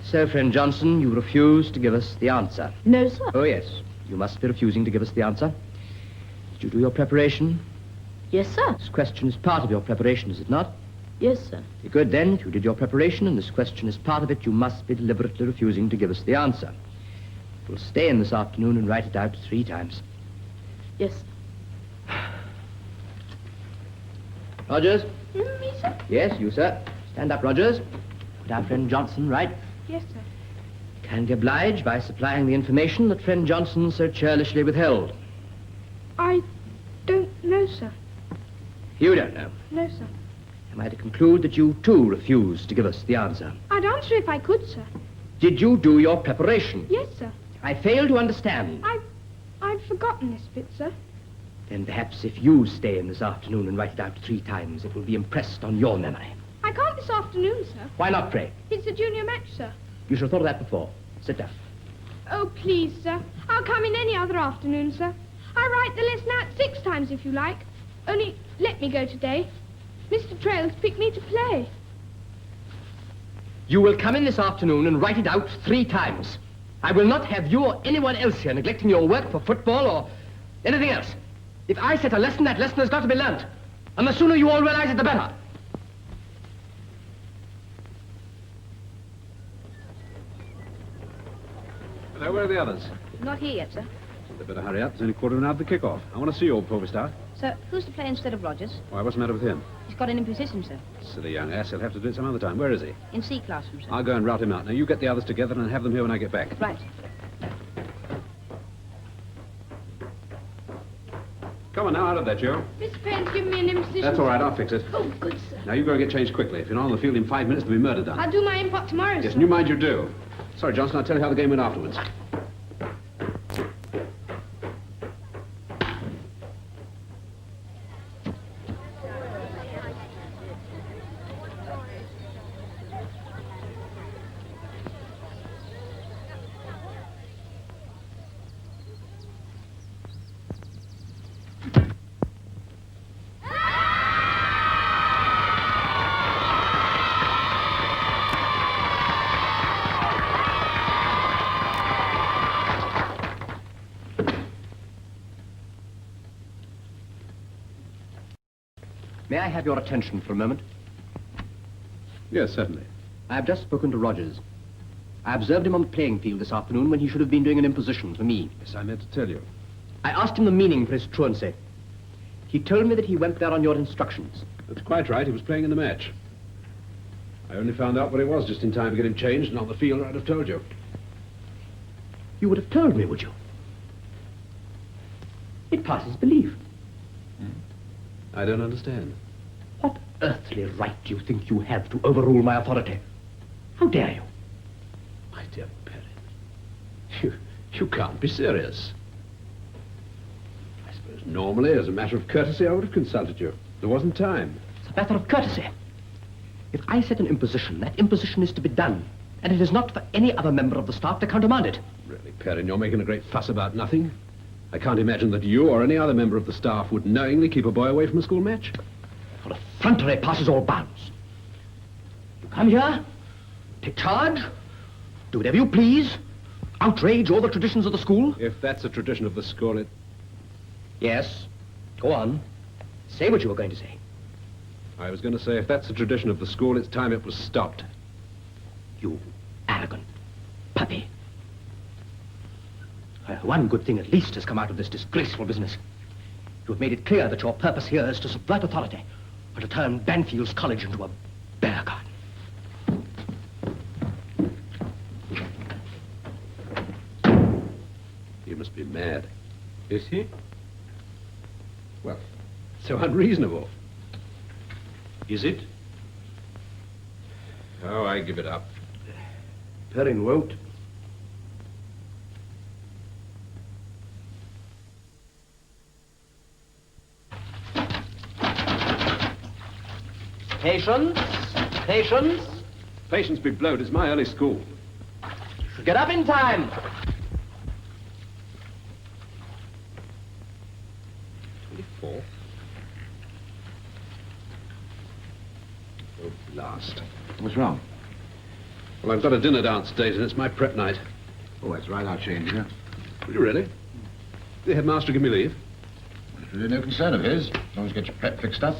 So, friend Johnson, you refuse to give us the answer. No, sir. Oh, yes. You must be refusing to give us the answer. Did you do your preparation? Yes, sir. This question is part of your preparation, is it not? Yes, sir. Good, then. If you did your preparation and this question is part of it, you must be deliberately refusing to give us the answer. We'll stay in this afternoon and write it out 3 times. Yes, sir. Rogers? Me, sir? Yes, you, sir. Stand up, Rogers. Would our friend Johnson write? Yes, sir. Kindly oblige by supplying the information that friend Johnson so churlishly withheld. I don't know, sir. You don't know. No, sir. Am I to conclude that you, too, refuse to give us the answer? I'd answer if I could, sir. Did you do your preparation? Yes, sir. I fail to understand. I've forgotten this bit, sir. Then perhaps if you stay in this afternoon and write it out 3 times, it will be impressed on your memory. I can't this afternoon, sir. Why not, pray? It's a junior match, sir. You should have thought of that before. Sit down. Oh, please, sir. I'll come in any other afternoon, sir. I write the lesson out 6 times if you like. Only let me go today. Mr. Traill's picked me to play. You will come in this afternoon and write it out 3 times. I will not have you or anyone else here neglecting your work for football or anything else. If I set a lesson, that lesson has got to be learnt. And the sooner you all realize it, the better. Hello, where are the others? Not here yet, sir. They better hurry up. There's only 1/4 of an hour to the kick-off. I want to see you all before we start. Sir, who's to play instead of Rogers? Why, what's the matter with him? He's got an imposition, sir. Silly young ass. He'll have to do it some other time. Where is he? In C classroom, sir. I'll go and rout him out. Now, you get the others together and have them here when I get back. Right. Come on now, out of there, Joe. Mr. Perrin's given me an imposition. That's all right. I'll fix it. Oh, good, sir. Now, you go and get changed quickly. If you're not on the field in 5 minutes, there'll be murder done. I'll do my impot tomorrow, Yes, sir. and you mind you do. Sorry, Johnson. I'll tell you how the game went afterwards. May I have your attention for a moment? Yes, certainly. I have just spoken to Rogers. I observed him on the playing field this afternoon when he should have been doing an imposition for me. Yes, I meant to tell you. I asked him the meaning for his truancy. He told me that he went there on your instructions. That's quite right. He was playing in the match. I only found out what it was just in time to get him changed, and on the field I'd have told you. You would have told me, would you? It passes belief. I don't understand. What earthly right do you think you have to overrule my authority? How dare you? My dear Perrin, you can't be serious. I suppose normally, as a matter of courtesy, I would have consulted you. There wasn't time. It's a matter of courtesy. If I set an imposition, that imposition is to be done. And it is not for any other member of the staff to countermand it. Really, Perrin, you're making a great fuss about nothing. I can't imagine that you or any other member of the staff would knowingly keep a boy away from a school match. Your effrontery passes all bounds. You come here, take charge, do whatever you please, outrage all the traditions of the school. If that's a tradition of the school, it... Yes, go on. Say what you were going to say. I was going to say, if that's the tradition of the school, it's time it was stopped. You arrogant puppy. One good thing at least has come out of this disgraceful business. You have made it clear that your purpose here is to subvert authority and to turn Banfield's College into a bear garden. You must be mad. Is he? Well, so unreasonable. Is it? Oh, I give it up. Perrin won't. Patience, patience. Patience be blowed, it's my early school. Get up in time. 24. Oh, last. What's wrong? Well, I've got a dinner dance date, and it's my prep night. Oh, that's right. I'll change you. Will you really? The headmaster give me leave? It's really no concern of his, as long as you get your prep fixed up.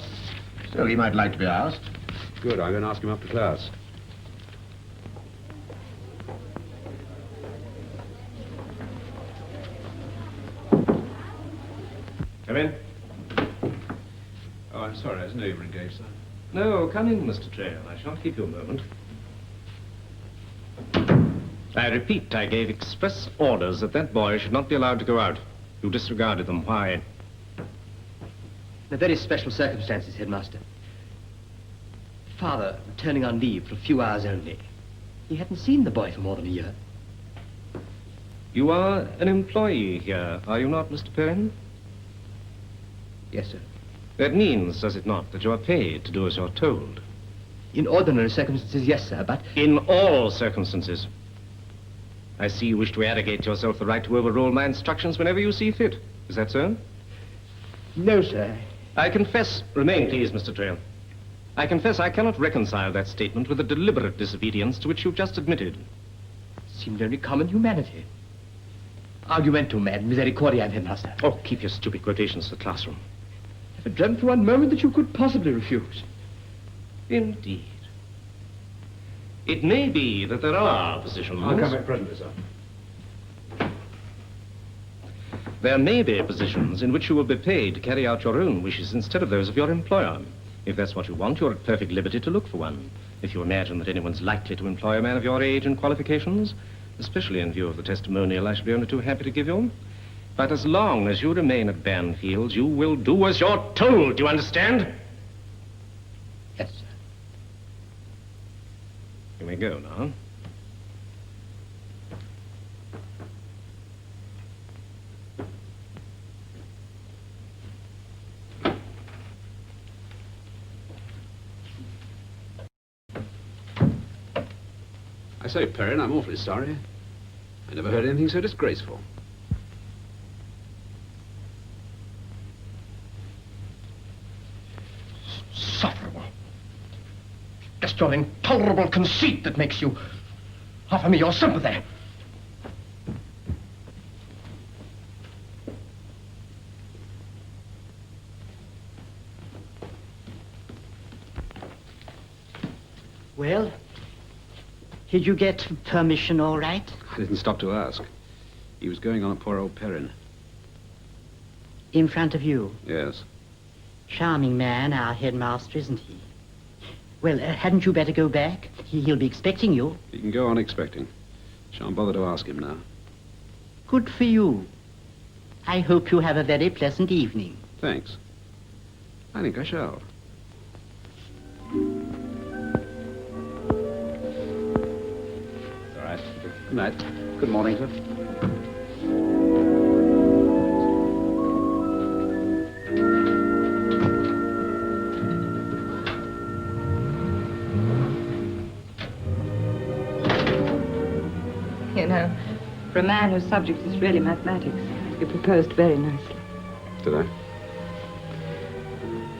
Still, he might like to be asked. Good, I'm going to ask him after class. Come in. Oh, I'm sorry, I didn't know you were engaged, sir. No, come in, Mr. Traill. I shan't keep you a moment. I repeat, I gave express orders that that boy should not be allowed to go out. You disregarded them. Why? The very special circumstances, Headmaster. Father returning on leave for a few hours only. He hadn't seen the boy for more than a year. You are an employee here, are you not, Mr. Perrin? Yes, sir. That means, does it not, that you are paid to do as you're told? In ordinary circumstances, yes, sir, but... In all circumstances. I see you wish to arrogate yourself the right to overrule my instructions whenever you see fit. Is that so? No, sir. I confess... Remain, please, Mr. Traill. I confess I cannot reconcile that statement with the deliberate disobedience to which you've just admitted. Seemed only common humanity. Argumentum ad misericordiam, Headmaster. Oh, keep your stupid quotations to the classroom. I dreamt for one moment that you could possibly refuse. Indeed. It may be that there are positions... I'll come back presently, sir. There may be positions in which you will be paid to carry out your own wishes instead of those of your employer. If that's what you want, you're at perfect liberty to look for one. If you imagine that anyone's likely to employ a man of your age and qualifications, especially in view of the testimonial I shall be only too happy to give you. But as long as you remain at Banfield, you will do as you're told. Do you understand? Yes, sir. You may go now. I say, Perrin, I'm awfully sorry. I never heard anything so disgraceful. Insufferable. Just your intolerable conceit that makes you offer me your sympathy. Did you get permission all right? I didn't stop to ask. He was going on at poor old Perrin. In front of you? Yes. Charming man, our headmaster, isn't he? Well, hadn't you better go back? He'll be expecting you. He can go on expecting. Shan't bother to ask him now. Good for you. I hope you have a very pleasant evening. Thanks. I think I shall. All right. Good night. Good morning, sir. You know, for a man whose subject is really mathematics, you proposed very nicely. Did I?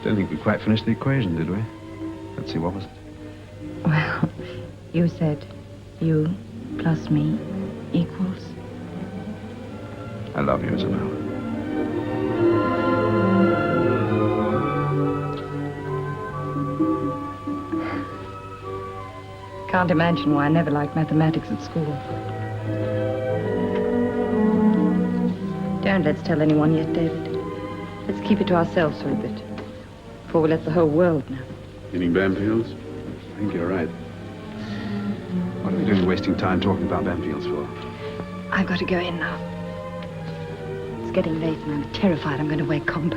Don't think we quite finished the equation, did we? Let's see, what was it? Well, you said you plus me equals. I love you, Isabel. Can't imagine why I never liked mathematics at school. Don't let's tell anyone yet, David. Let's keep it to ourselves for a bit, before we let the whole world know. Meaning Bamfields? I think you're right. What are we doing wasting time talking about Bamfields for? I've got to go in now. It's getting late and I'm terrified I'm going to wake Comp.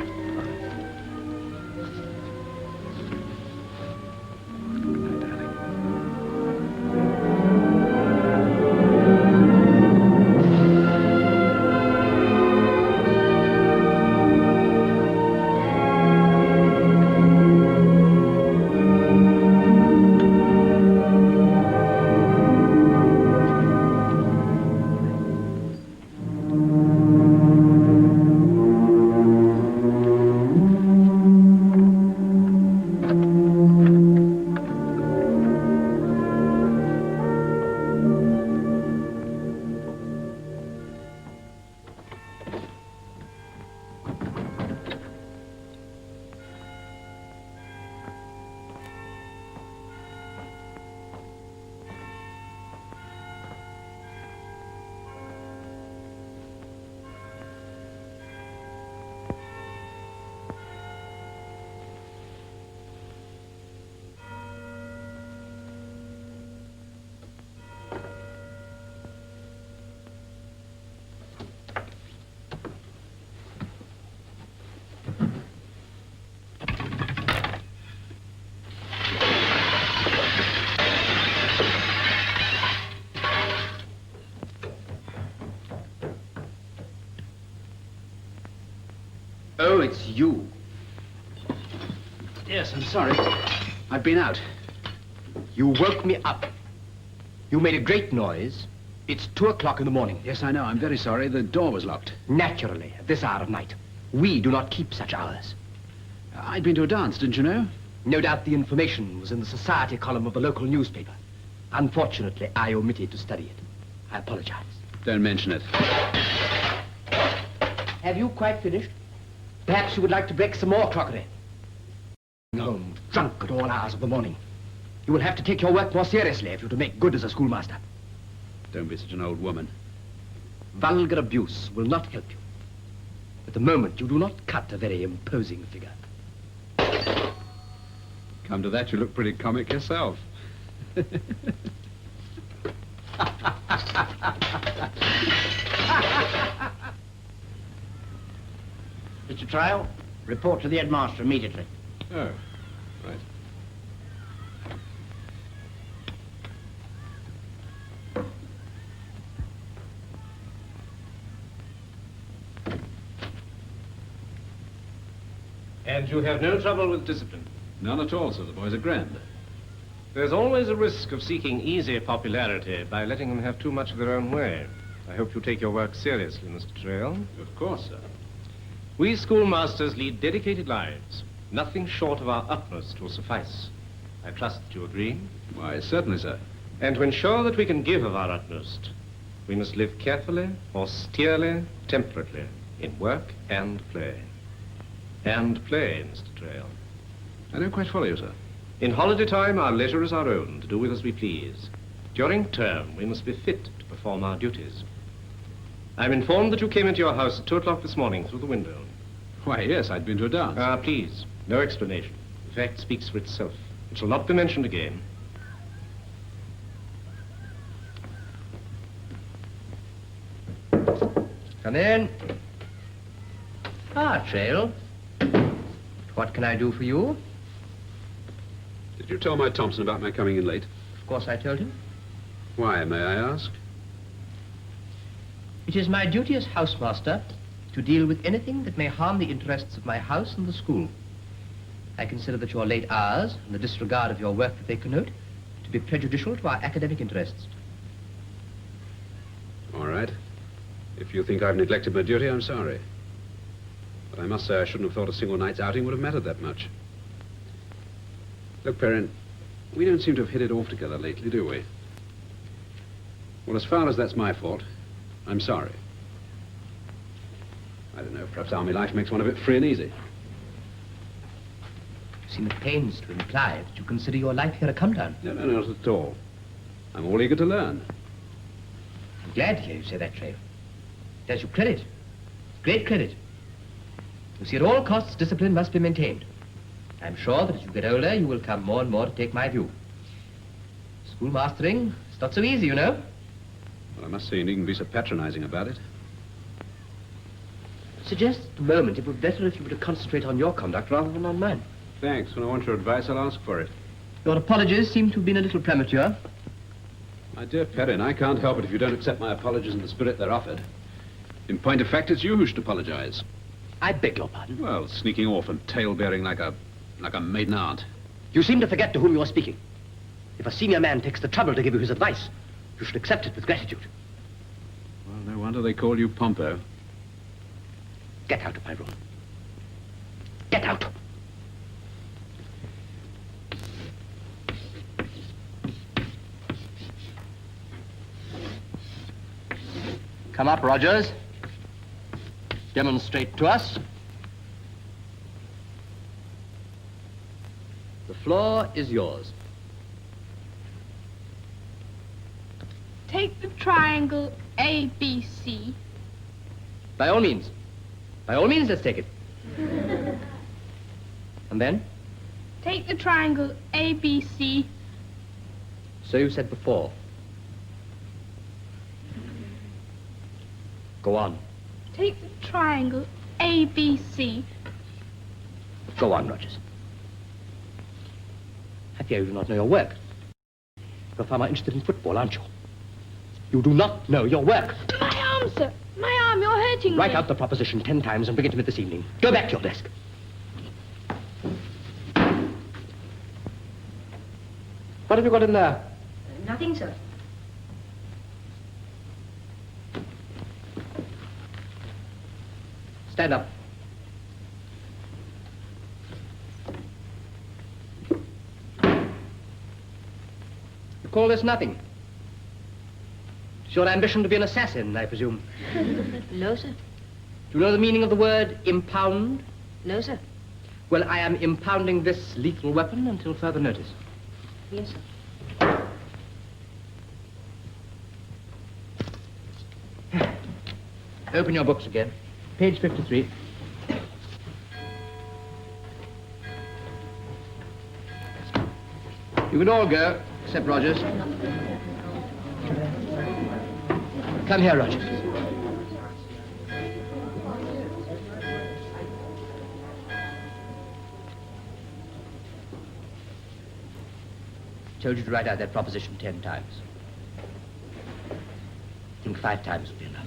Oh, it's you. Yes, I'm sorry. I've been out. You woke me up. You made a great noise. It's 2 o'clock in the morning. Yes, I know. I'm very sorry. The door was locked. Naturally, at this hour of night. We do not keep such hours. I'd been to a dance, didn't you know? No doubt the information was in the society column of the local newspaper. Unfortunately, I omitted to study it. I apologize. Don't mention it. Have you quite finished? Perhaps you would like to break some more crockery. Home, drunk at all hours of the morning. You will have to take your work more seriously if you're to make good as a schoolmaster. Don't be such an old woman. Vulgar abuse will not help you. At the moment, you do not cut a very imposing figure. Come to that, you look pretty comic yourself. Mr. Traill, report to the headmaster immediately. Oh, right. And you have no trouble with discipline? None at all, sir. The boys are grand. There's always a risk of seeking easy popularity by letting them have too much of their own way. I hope you take your work seriously, Mr. Traill. Of course, sir. We schoolmasters lead dedicated lives. Nothing short of our utmost will suffice. I trust that you agree. Why, certainly, sir. And to ensure that we can give of our utmost, we must live carefully, austerely, temperately, in work and play. And play, Mr. Traill. I don't quite follow you, sir. In holiday time, our leisure is our own, to do with as we please. During term, we must be fit to perform our duties. I'm informed that you came into your house at 2 o'clock this morning through the window. Why, yes, I'd been to a dance. Ah, please, no explanation. The fact speaks for itself. It shall not be mentioned again. Come in. Ah, Traill. What can I do for you? Did you tell my Thompson about my coming in late? Of course I told him. Why, may I ask? It is my duty as housemaster to deal with anything that may harm the interests of my house and the school. I consider that your late hours and the disregard of your work that they connote to be prejudicial to our academic interests. All right. If you think I've neglected my duty, I'm sorry. But I must say I shouldn't have thought a single night's outing would have mattered that much. Look, Perrin, we don't seem to have hit it off together lately, do we? Well, as far as that's my fault, I'm sorry. I don't know, perhaps army life makes one a bit free and easy. You seem at pains to imply that you consider your life here a come-down. No, not at all. I'm all eager to learn. I'm glad to hear you say that, Traill. It does you credit. Great credit. You see, at all costs, discipline must be maintained. I'm sure that as you get older, you will come more and more to take my view. Schoolmastering is not so easy, you know. Well, I must say you needn't be so patronizing about it. I suggest at the moment it would be better if you were to concentrate on your conduct rather than on mine. Thanks. When I want your advice, I'll ask for it. Your apologies seem to have been a little premature. My dear Perrin, I can't help it if you don't accept my apologies in the spirit they're offered. In point of fact, it's you who should apologize. I beg your pardon. Well, sneaking off and tale-bearing like a maiden aunt. You seem to forget to whom you are speaking. If a senior man takes the trouble to give you his advice, you should accept it with gratitude. Well, no wonder they call you Pompo. Get out of my room. Get out! Come up, Rogers. Demonstrate to us. The floor is yours. Take the triangle ABC. By all means. By all means, let's take it. And then? Take the triangle ABC. So you said before. Go on. Take the triangle ABC. Go on, Rogers. I fear you do not know your work. You're far more interested in football, aren't you? You do not know your work. My arm, sir. My arm, you're hurting me. Write out the proposition 10 times and bring it to me this evening. Go back to your desk. What have you got in there? Nothing, sir. Stand up. You call this nothing? It's your ambition to be an assassin, I presume. No, sir. Do you know the meaning of the word impound? No, sir. Well, I am impounding this lethal weapon until further notice. Yes, sir. Open your books again. Page 53. You can all go, except Rogers. Come here, Rogers. Told you to write out that proposition 10 times. I think 5 times will be enough.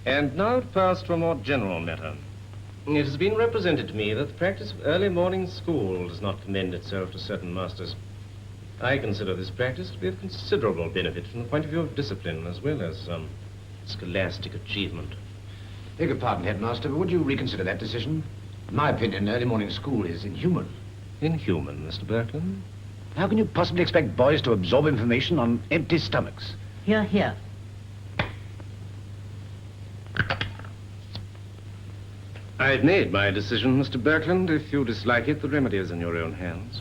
And now to pass to a more general matter. It has been represented to me that the practice of early morning school does not commend itself to certain masters. I consider this practice to be of considerable benefit from the point of view of discipline as well as scholastic achievement. Beg your pardon, Headmaster, but would you reconsider that decision? In my opinion, early morning school is inhuman. Inhuman, Mr. Berkland? How can you possibly expect boys to absorb information on empty stomachs? Here, here. I've made my decision, Mr. Berkland. If you dislike it, the remedy is in your own hands.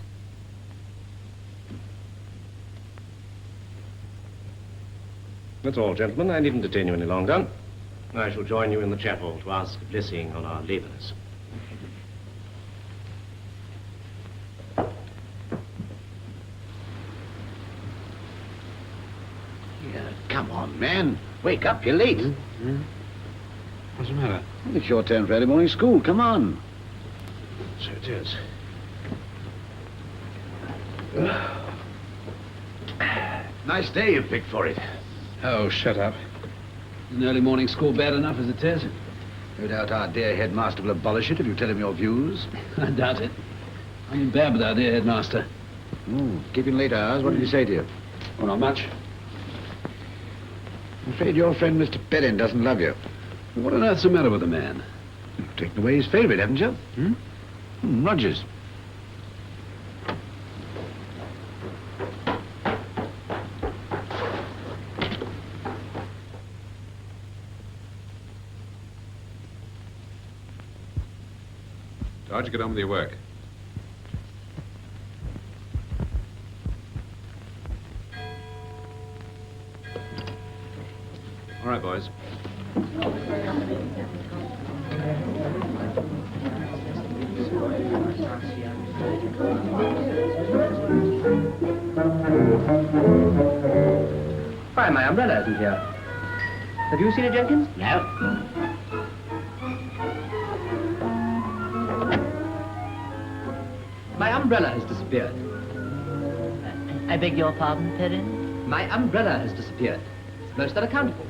That's all, gentlemen. I needn't detain you any longer. I shall join you in the chapel to ask a blessing on our labors. Yeah, come on, man. Wake up, you're late. What's the matter? It's your turn for early morning school. Come on. So it is. Nice day you picked for it. Oh, shut up. Isn't early morning school bad enough as it is? No doubt our dear headmaster will abolish it if you tell him your views. I doubt it. I'm in bad with our dear headmaster. Keeping late hours. What did he say to you? Oh, not much. I'm afraid your friend Mr. Perrin doesn't love you. What on earth's the matter with the man? You've taken away his favourite, haven't you? Rogers. Dodge, get on with your work. All right, boys. Why, my umbrella isn't here. Have you seen it, Jenkins? No. My umbrella has disappeared. I beg your pardon, Perrin? My umbrella has disappeared. It's most unaccountable.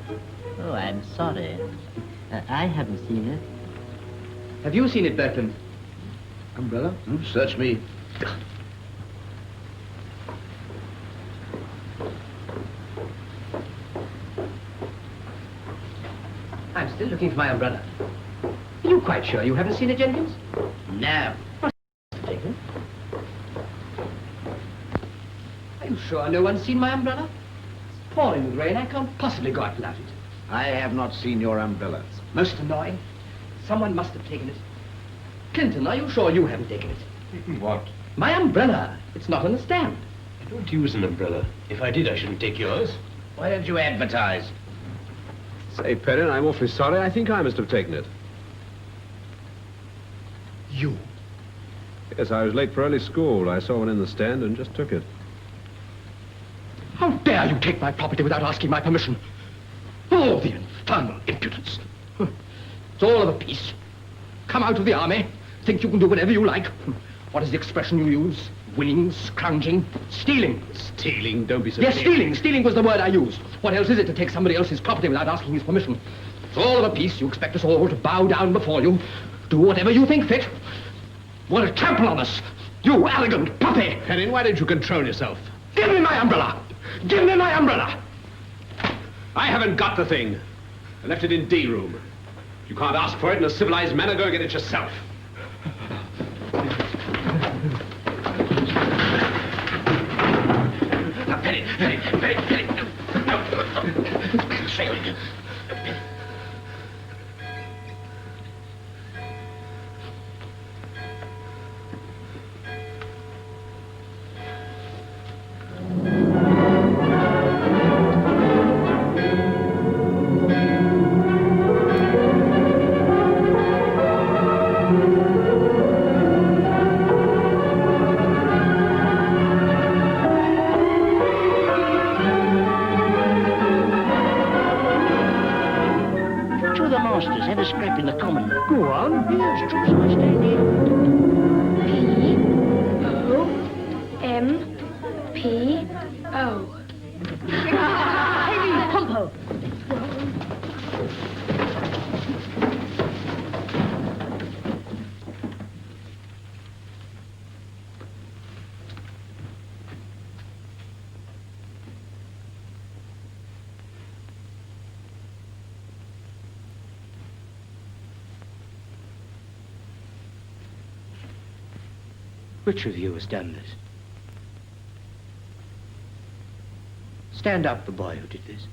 Oh, I'm sorry. I haven't seen it. Have you seen it, Berkland? Umbrella? Search me. I'm still looking for my umbrella. Are you quite sure you haven't seen it, Jenkins? No. Jenkins? Are you sure no one's seen my umbrella? It's pouring with rain. I can't possibly go out without it. I have not seen your umbrella. Most annoying. Someone must have taken it. Clinton, are you sure you haven't taken it? What? My umbrella. It's not on the stand. I don't use an umbrella. If I did, I shouldn't take yours. Why don't you advertise? Say, Perrin, I'm awfully sorry. I think I must have taken it. You? Yes, I was late for early school. I saw one in the stand and just took it. How dare you take my property without asking my permission? Oh, the infernal impudence. It's all of a piece. Come out of the army, think you can do whatever you like. What is the expression you use? Winning, scrounging, stealing. Stealing? Don't be so... Yes, stealing. Stealing was the word I used. What else is it to take somebody else's property without asking his permission? It's all of a piece. You expect us all to bow down before you, do whatever you think fit. You want to trample on us, you arrogant puppy. Perrin, why don't you control yourself? Give me my umbrella. Give me my umbrella. I haven't got the thing. I left it in D room. If you can't ask for it in a civilized manner, go and get it yourself. Perrin. Have a scrap in the common. Go on. Yes, true, so I stand here. P-O-M-P-O. Pompo. Which of you has done this? Stand up, the boy who did this.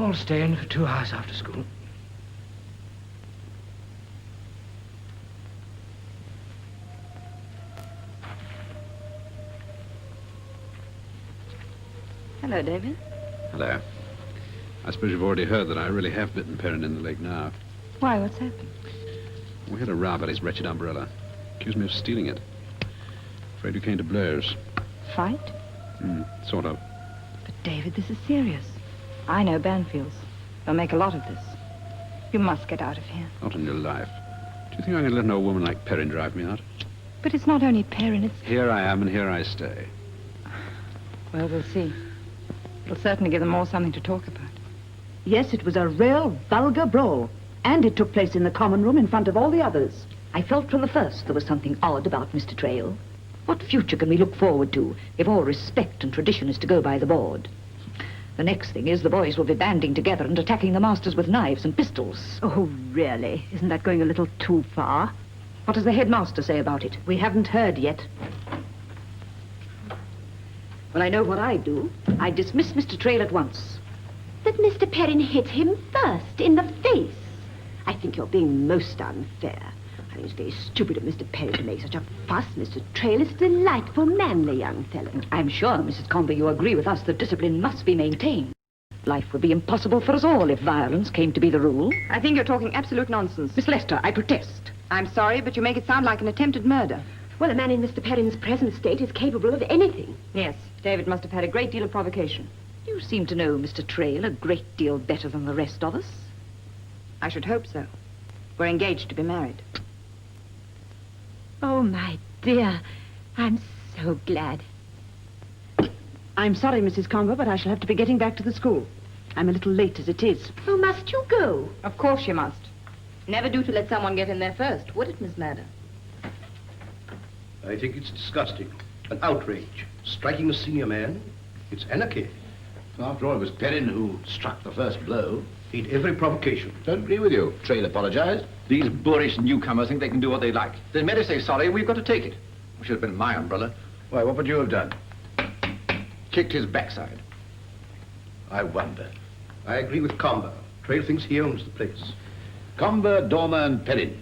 all stay in for 2 hours after school. Hello, David. Hello. I suppose you've already heard that I really have bitten Perrin in the leg now. Why, what's happened? We had a row about his wretched umbrella. Accused me of stealing it. Afraid we came to blows. Fight? Sort of. But, David, this is serious. I know Banfields. They'll make a lot of this. You must get out of here. Not in your life. Do you think I can let an old woman like Perrin drive me out? But it's not only Perrin, it's... Here I am and here I stay. Well, we'll see. It'll certainly give them all something to talk about. Yes, it was a real vulgar brawl. And it took place in the common room in front of all the others. I felt from the first there was something odd about Mr. Traill. What future can we look forward to if all respect and tradition is to go by the board? The next thing is the boys will be banding together and attacking the masters with knives and pistols. Oh, really? Isn't that going a little too far? What does the headmaster say about it? We haven't heard yet. Well, I know what I'd do. I'd dismiss Mr. Traill at once. But Mr. Perrin hit him first, in the face. I think you're being most unfair. I think it's very stupid of Mr. Perrin to make such a fuss. Mr. Traill is a delightful, manly young fellow. I'm sure, Mrs. Comber, you agree with us that discipline must be maintained. Life would be impossible for us all if violence came to be the rule. I think you're talking absolute nonsense. Miss Lester, I protest. I'm sorry, but you make it sound like an attempted murder. Well, a man in Mr. Perrin's present state is capable of anything. Yes, David must have had a great deal of provocation. You seem to know Mr. Traill a great deal better than the rest of us. I should hope so. We're engaged to be married. Oh, my dear. I'm so glad. I'm sorry, Mrs. Comber, but I shall have to be getting back to the school. I'm a little late as it is. Oh, must you go? Of course you must. Never do to let someone get in there first, would it, Miss Madder? I think it's disgusting. An outrage. Striking a senior man. It's anarchy. After all, it was Perrin who struck the first blow. He'd every provocation. Don't agree with you. Traill apologized. These boorish newcomers think they can do what they like. They made us say sorry, we've got to take it. It should have been my umbrella. Why, what would you have done? Kicked his backside. I wonder. I agree with Comber. Traill thinks he owns the place. Comber, Dormer, and Perrin.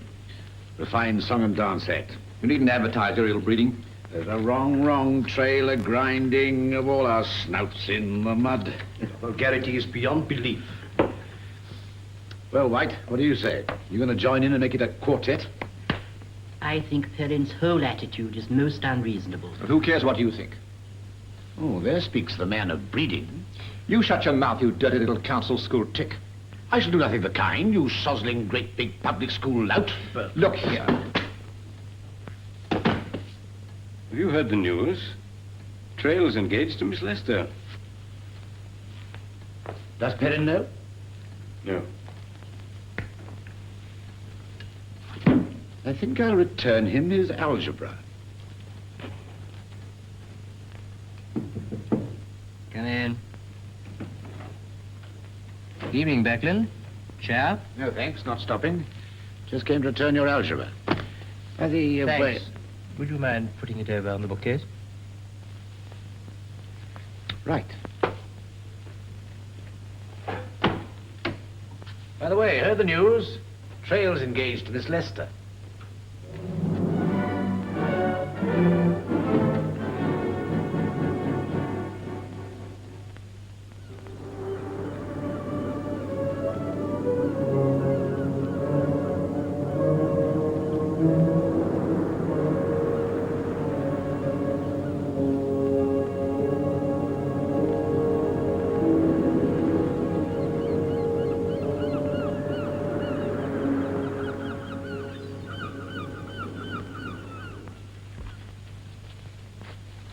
Refined song and dance act. You needn't advertise your ill breeding. There's a wrong Traill a grinding of all our snouts in the mud. Vulgarity is beyond belief. Well, White, what do you say? You going to join in and make it a quartet? I think Perrin's whole attitude is most unreasonable. But who cares what you think? Oh, there speaks the man of breeding. You shut your mouth, you dirty little council school tick. I shall do nothing of the kind, you sozzling great big public school lout. Look here. Have you heard the news? Traill's engaged to Miss Lester. Does Perrin know? No. I think I'll return him his algebra. Come in. Evening, Becklin. Chair? No, thanks, not stopping. Just came to return your algebra. Thanks. Would you mind putting it over on the bookcase? Right. By the way, heard the news? Traill's engaged to Miss Lester.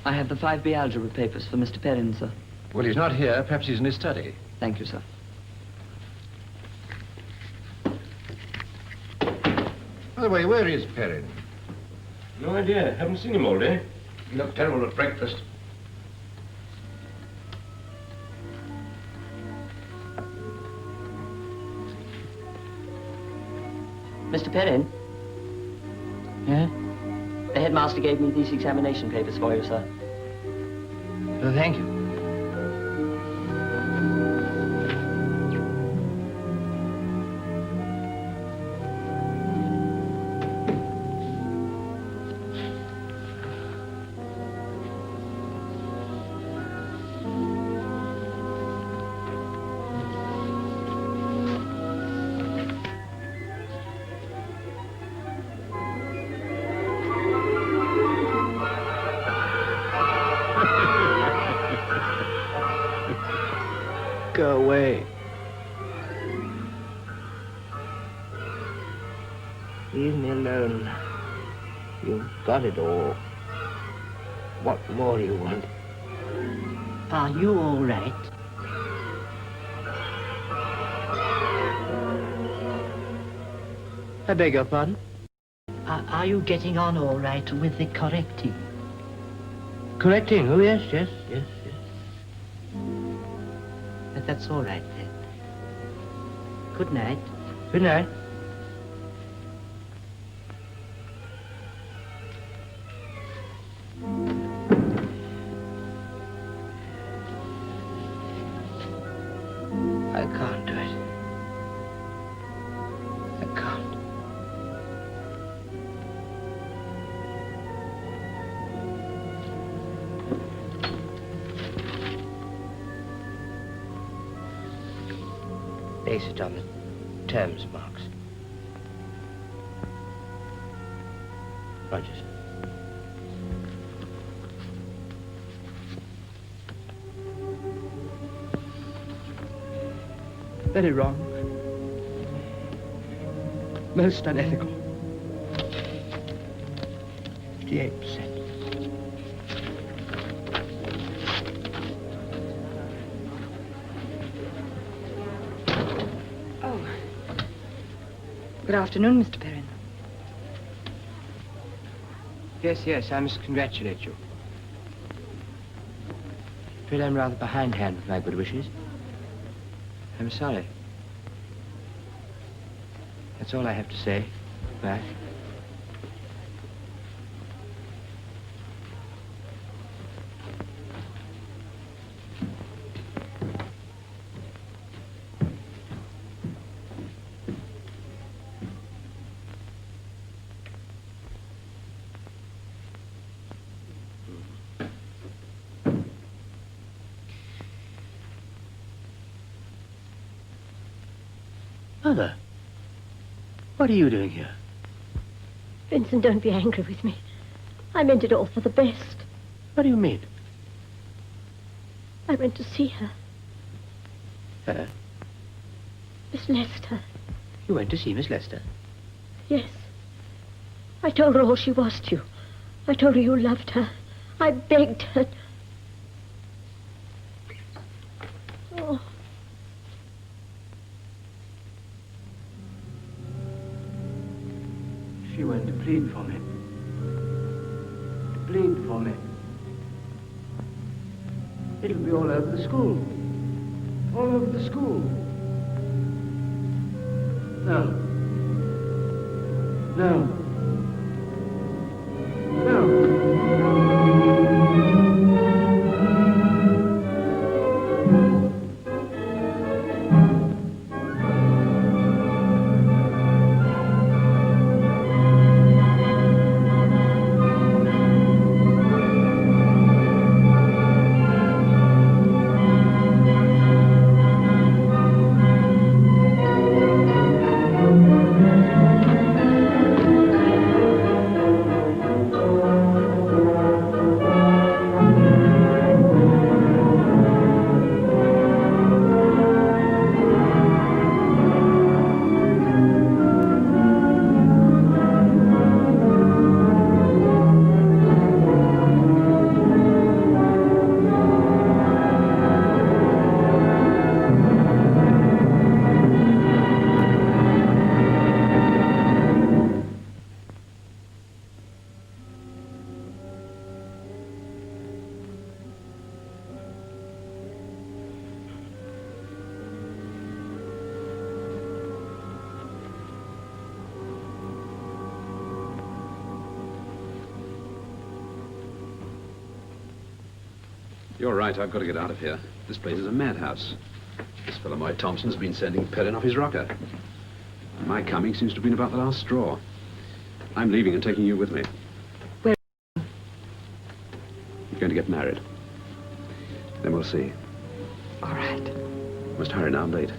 I have the 5B algebra papers for Mr. Perrin, sir. Well, he's not here. Perhaps he's in his study. Thank you, sir. By the way, where is Perrin? No idea. Haven't seen him all day. He looked terrible at breakfast. Mr. Perrin? Yeah? The headmaster gave me these examination papers for you, sir. Oh, thank you. alone. You've got it all. What more do you want? Are you all right? I beg your pardon? Are you getting on all right with the correcting? Correcting? Oh, yes. But that's all right then. Good night. Good night. I can't do it. I can't. Base it on the terms marks. Rogers. Very wrong. Most unethical. 58%. Oh. Good afternoon, Mr. Perrin. Yes, I must congratulate you. Afraid I'm rather behindhand with my good wishes. I'm sorry. That's all I have to say. Bye. Mother, what are you doing here? Vincent, don't be angry with me. I meant it all for the best. What do you mean? I went to see her. Her? Miss Lester. You went to see Miss Lester? Yes. I told her all she was to you. I told her you loved her. I begged her. Oh. She went to plead for me. To plead for me. It'll be all over the school. All over the school. No. No. You're right, I've got to get out of here. This place is a madhouse. This fellow, Moy Thompson's been sending Perrin off his rocker. And my coming seems to have been about the last straw. I'm leaving and taking you with me. Where? You're going to get married. Then we'll see. All right. Must hurry now, I'm late.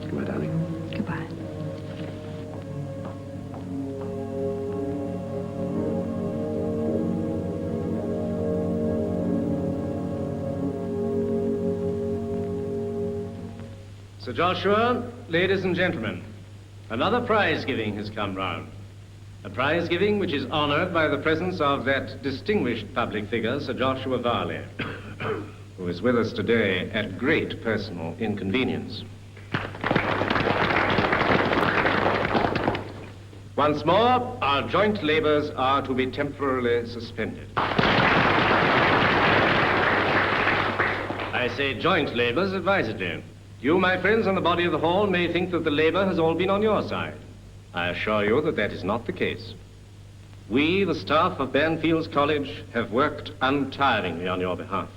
Goodbye, darling. Goodbye. Sir Joshua, ladies and gentlemen, another prize giving has come round. A prize giving which is honored by the presence of that distinguished public figure, Sir Joshua Varley, who is with us today at great personal inconvenience. Once more, our joint labors are to be temporarily suspended. I say joint labors advisedly. You, my friends, and the body of the hall may think that the labor has all been on your side. I assure you that that is not the case. We, the staff of Banfields College, have worked untiringly on your behalf.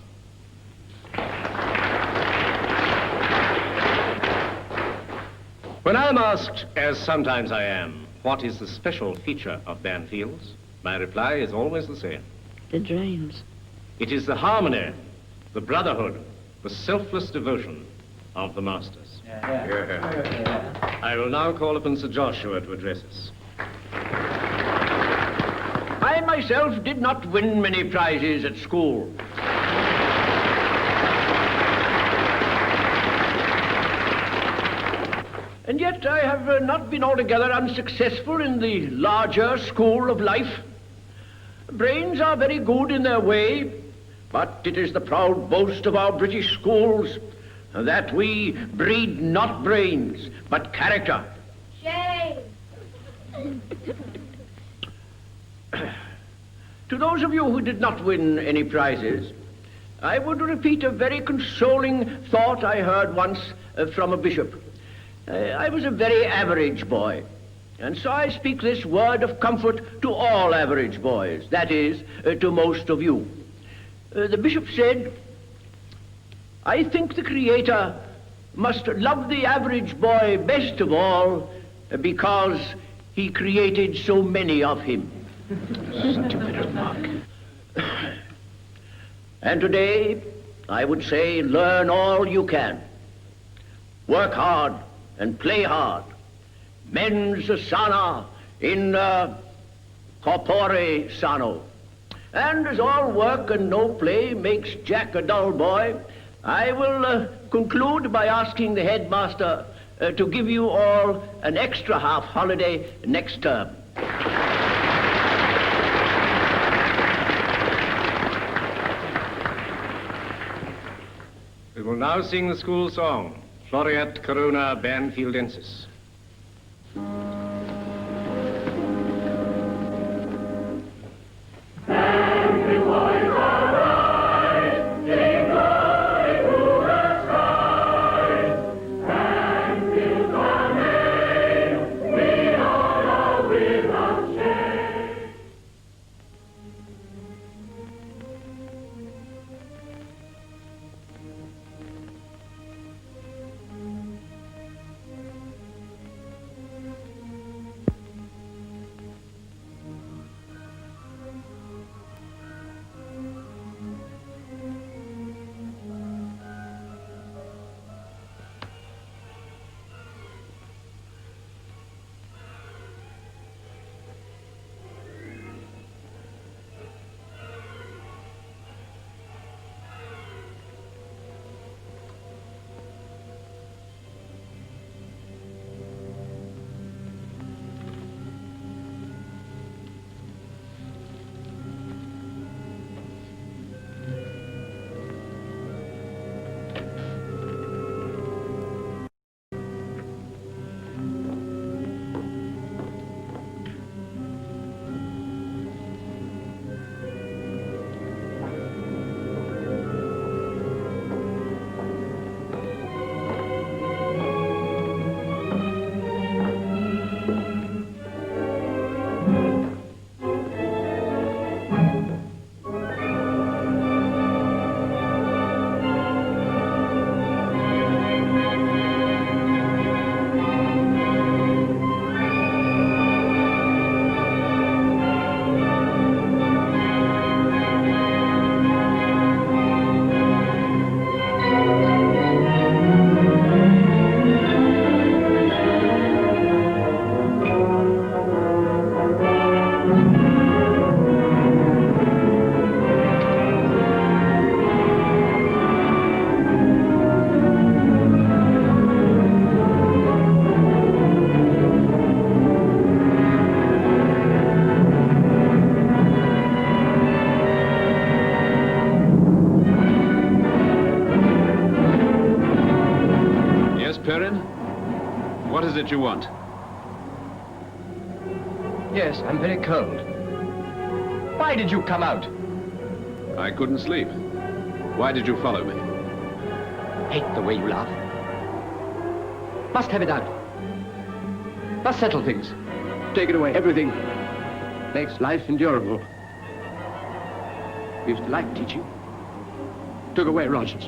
When I'm asked, as sometimes I am, what is the special feature of Banfields, my reply is always the same. The drains. It is the harmony, the brotherhood, the selfless devotion of the masters. I will now call upon Sir Joshua to address us. I myself did not win many prizes at school. And yet I have not been altogether unsuccessful in the larger school of life. Brains are very good in their way, but it is the proud boast of our British schools that we breed not brains, but character. Shame! To those of you who did not win any prizes, I would repeat a very consoling thought I heard once from a bishop. I was a very average boy, and so I speak this word of comfort to all average boys, that is, to most of you. The bishop said, I think the Creator must love the average boy best of all because he created so many of him. Stupid remark. And today, I would say, learn all you can. Work hard and play hard. Mens sana in corpore sano. And as all work and no play makes Jack a dull boy, I will conclude by asking the headmaster to give you all an extra half holiday next term. We will now sing the school song, Floreat Corona Banfieldensis. it you want? Yes, I'm very cold. Why did you come out? I couldn't sleep. Why did you follow me? Hate the way you laugh. Must have it out. Must settle things. Take it away, everything. Makes life endurable. We used to like teaching. Took away Rogers.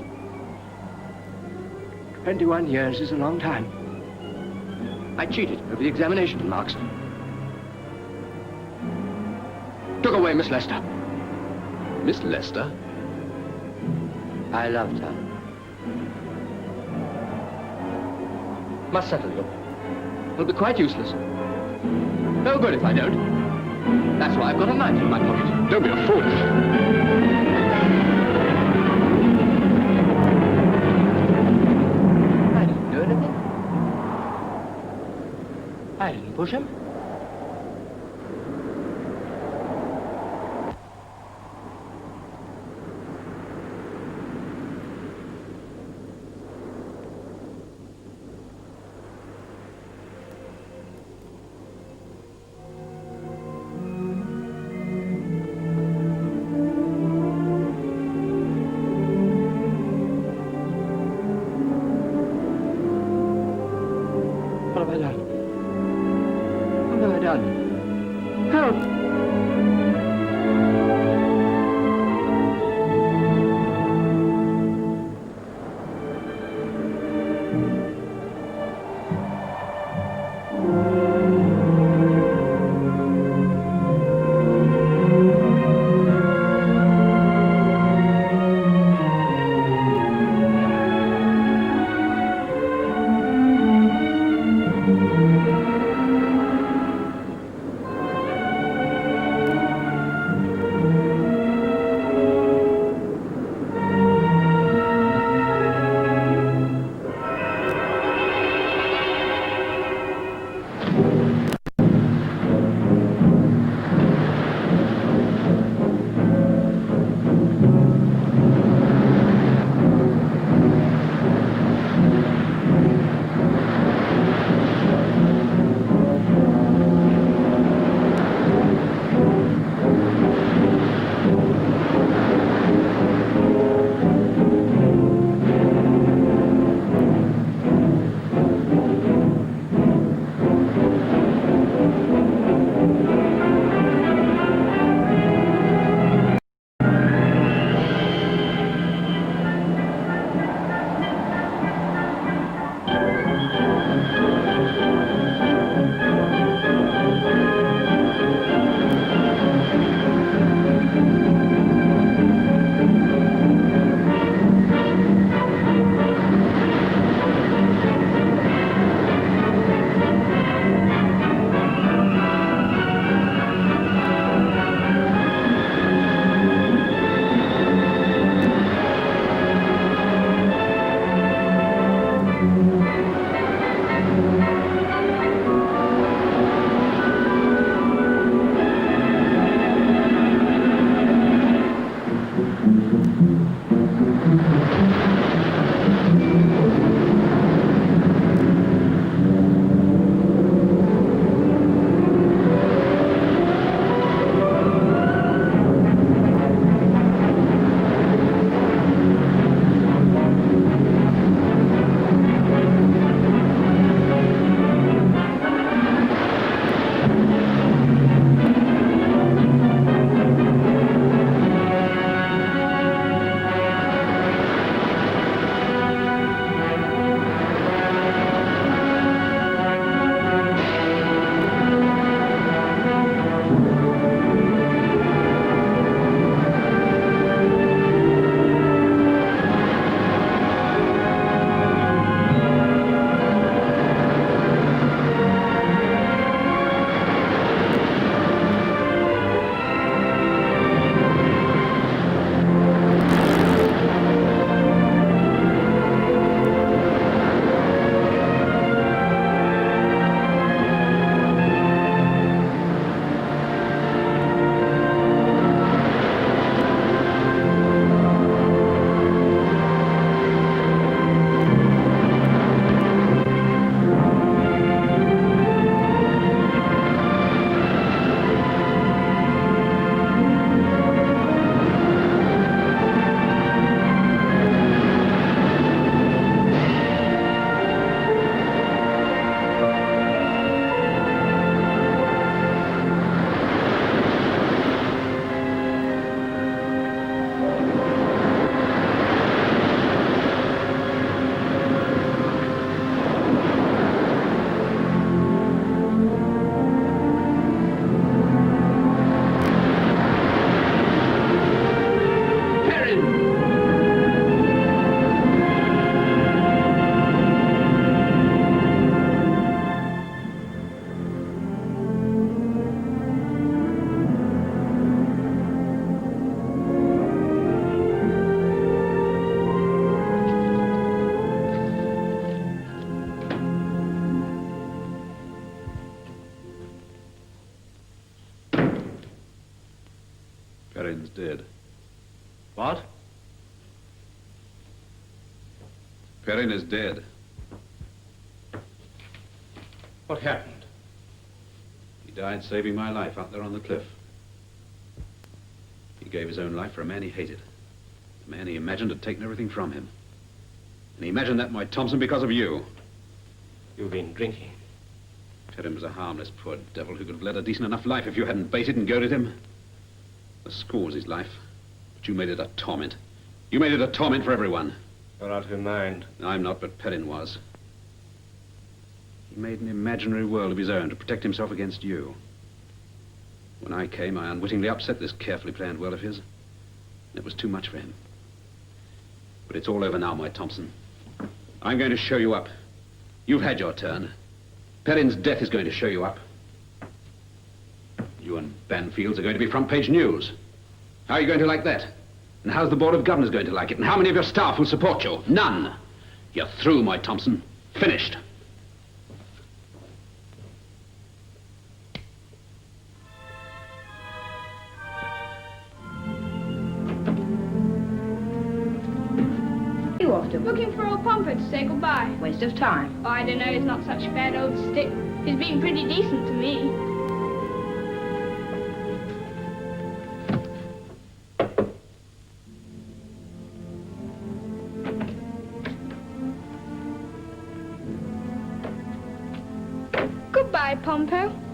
21 years is a long time. I cheated over the examination marks. Took away Miss Lester. Miss Lester? I loved her. Must settle you. It'll be quite useless. No good if I don't. That's why I've got a knife in my pocket. Don't be a fool. I didn't do anything. I didn't push him. What have I done? Perrin's dead. What? Perrin is dead. What happened? He died saving my life out there on the cliff. He gave his own life for a man he hated. A man he imagined had taken everything from him. And he imagined that, my Thompson, because of you. You've been drinking. Perrin was a harmless poor devil who could have led a decent enough life if you hadn't baited and goaded him. The school was his life, but you made it a torment. You made it a torment for everyone. You're out of your mind. I'm not, but Perrin was. He made an imaginary world of his own to protect himself against you. When I came, I unwittingly upset this carefully planned world of his. It was too much for him. But it's all over now, my Thompson. I'm going to show you up. You've had your turn. Perrin's death is going to show you up. You and Banfields are going to be front-page news. How are you going to like that? And how's the Board of Governors going to like it? And how many of your staff will support you? None. You're through, my Thompson. Finished. You off to? Looking for old Pomper to say goodbye. Waste of time. Oh, I don't know, he's not such a bad old stick. He's been pretty decent to me. Goodbye, Pompo.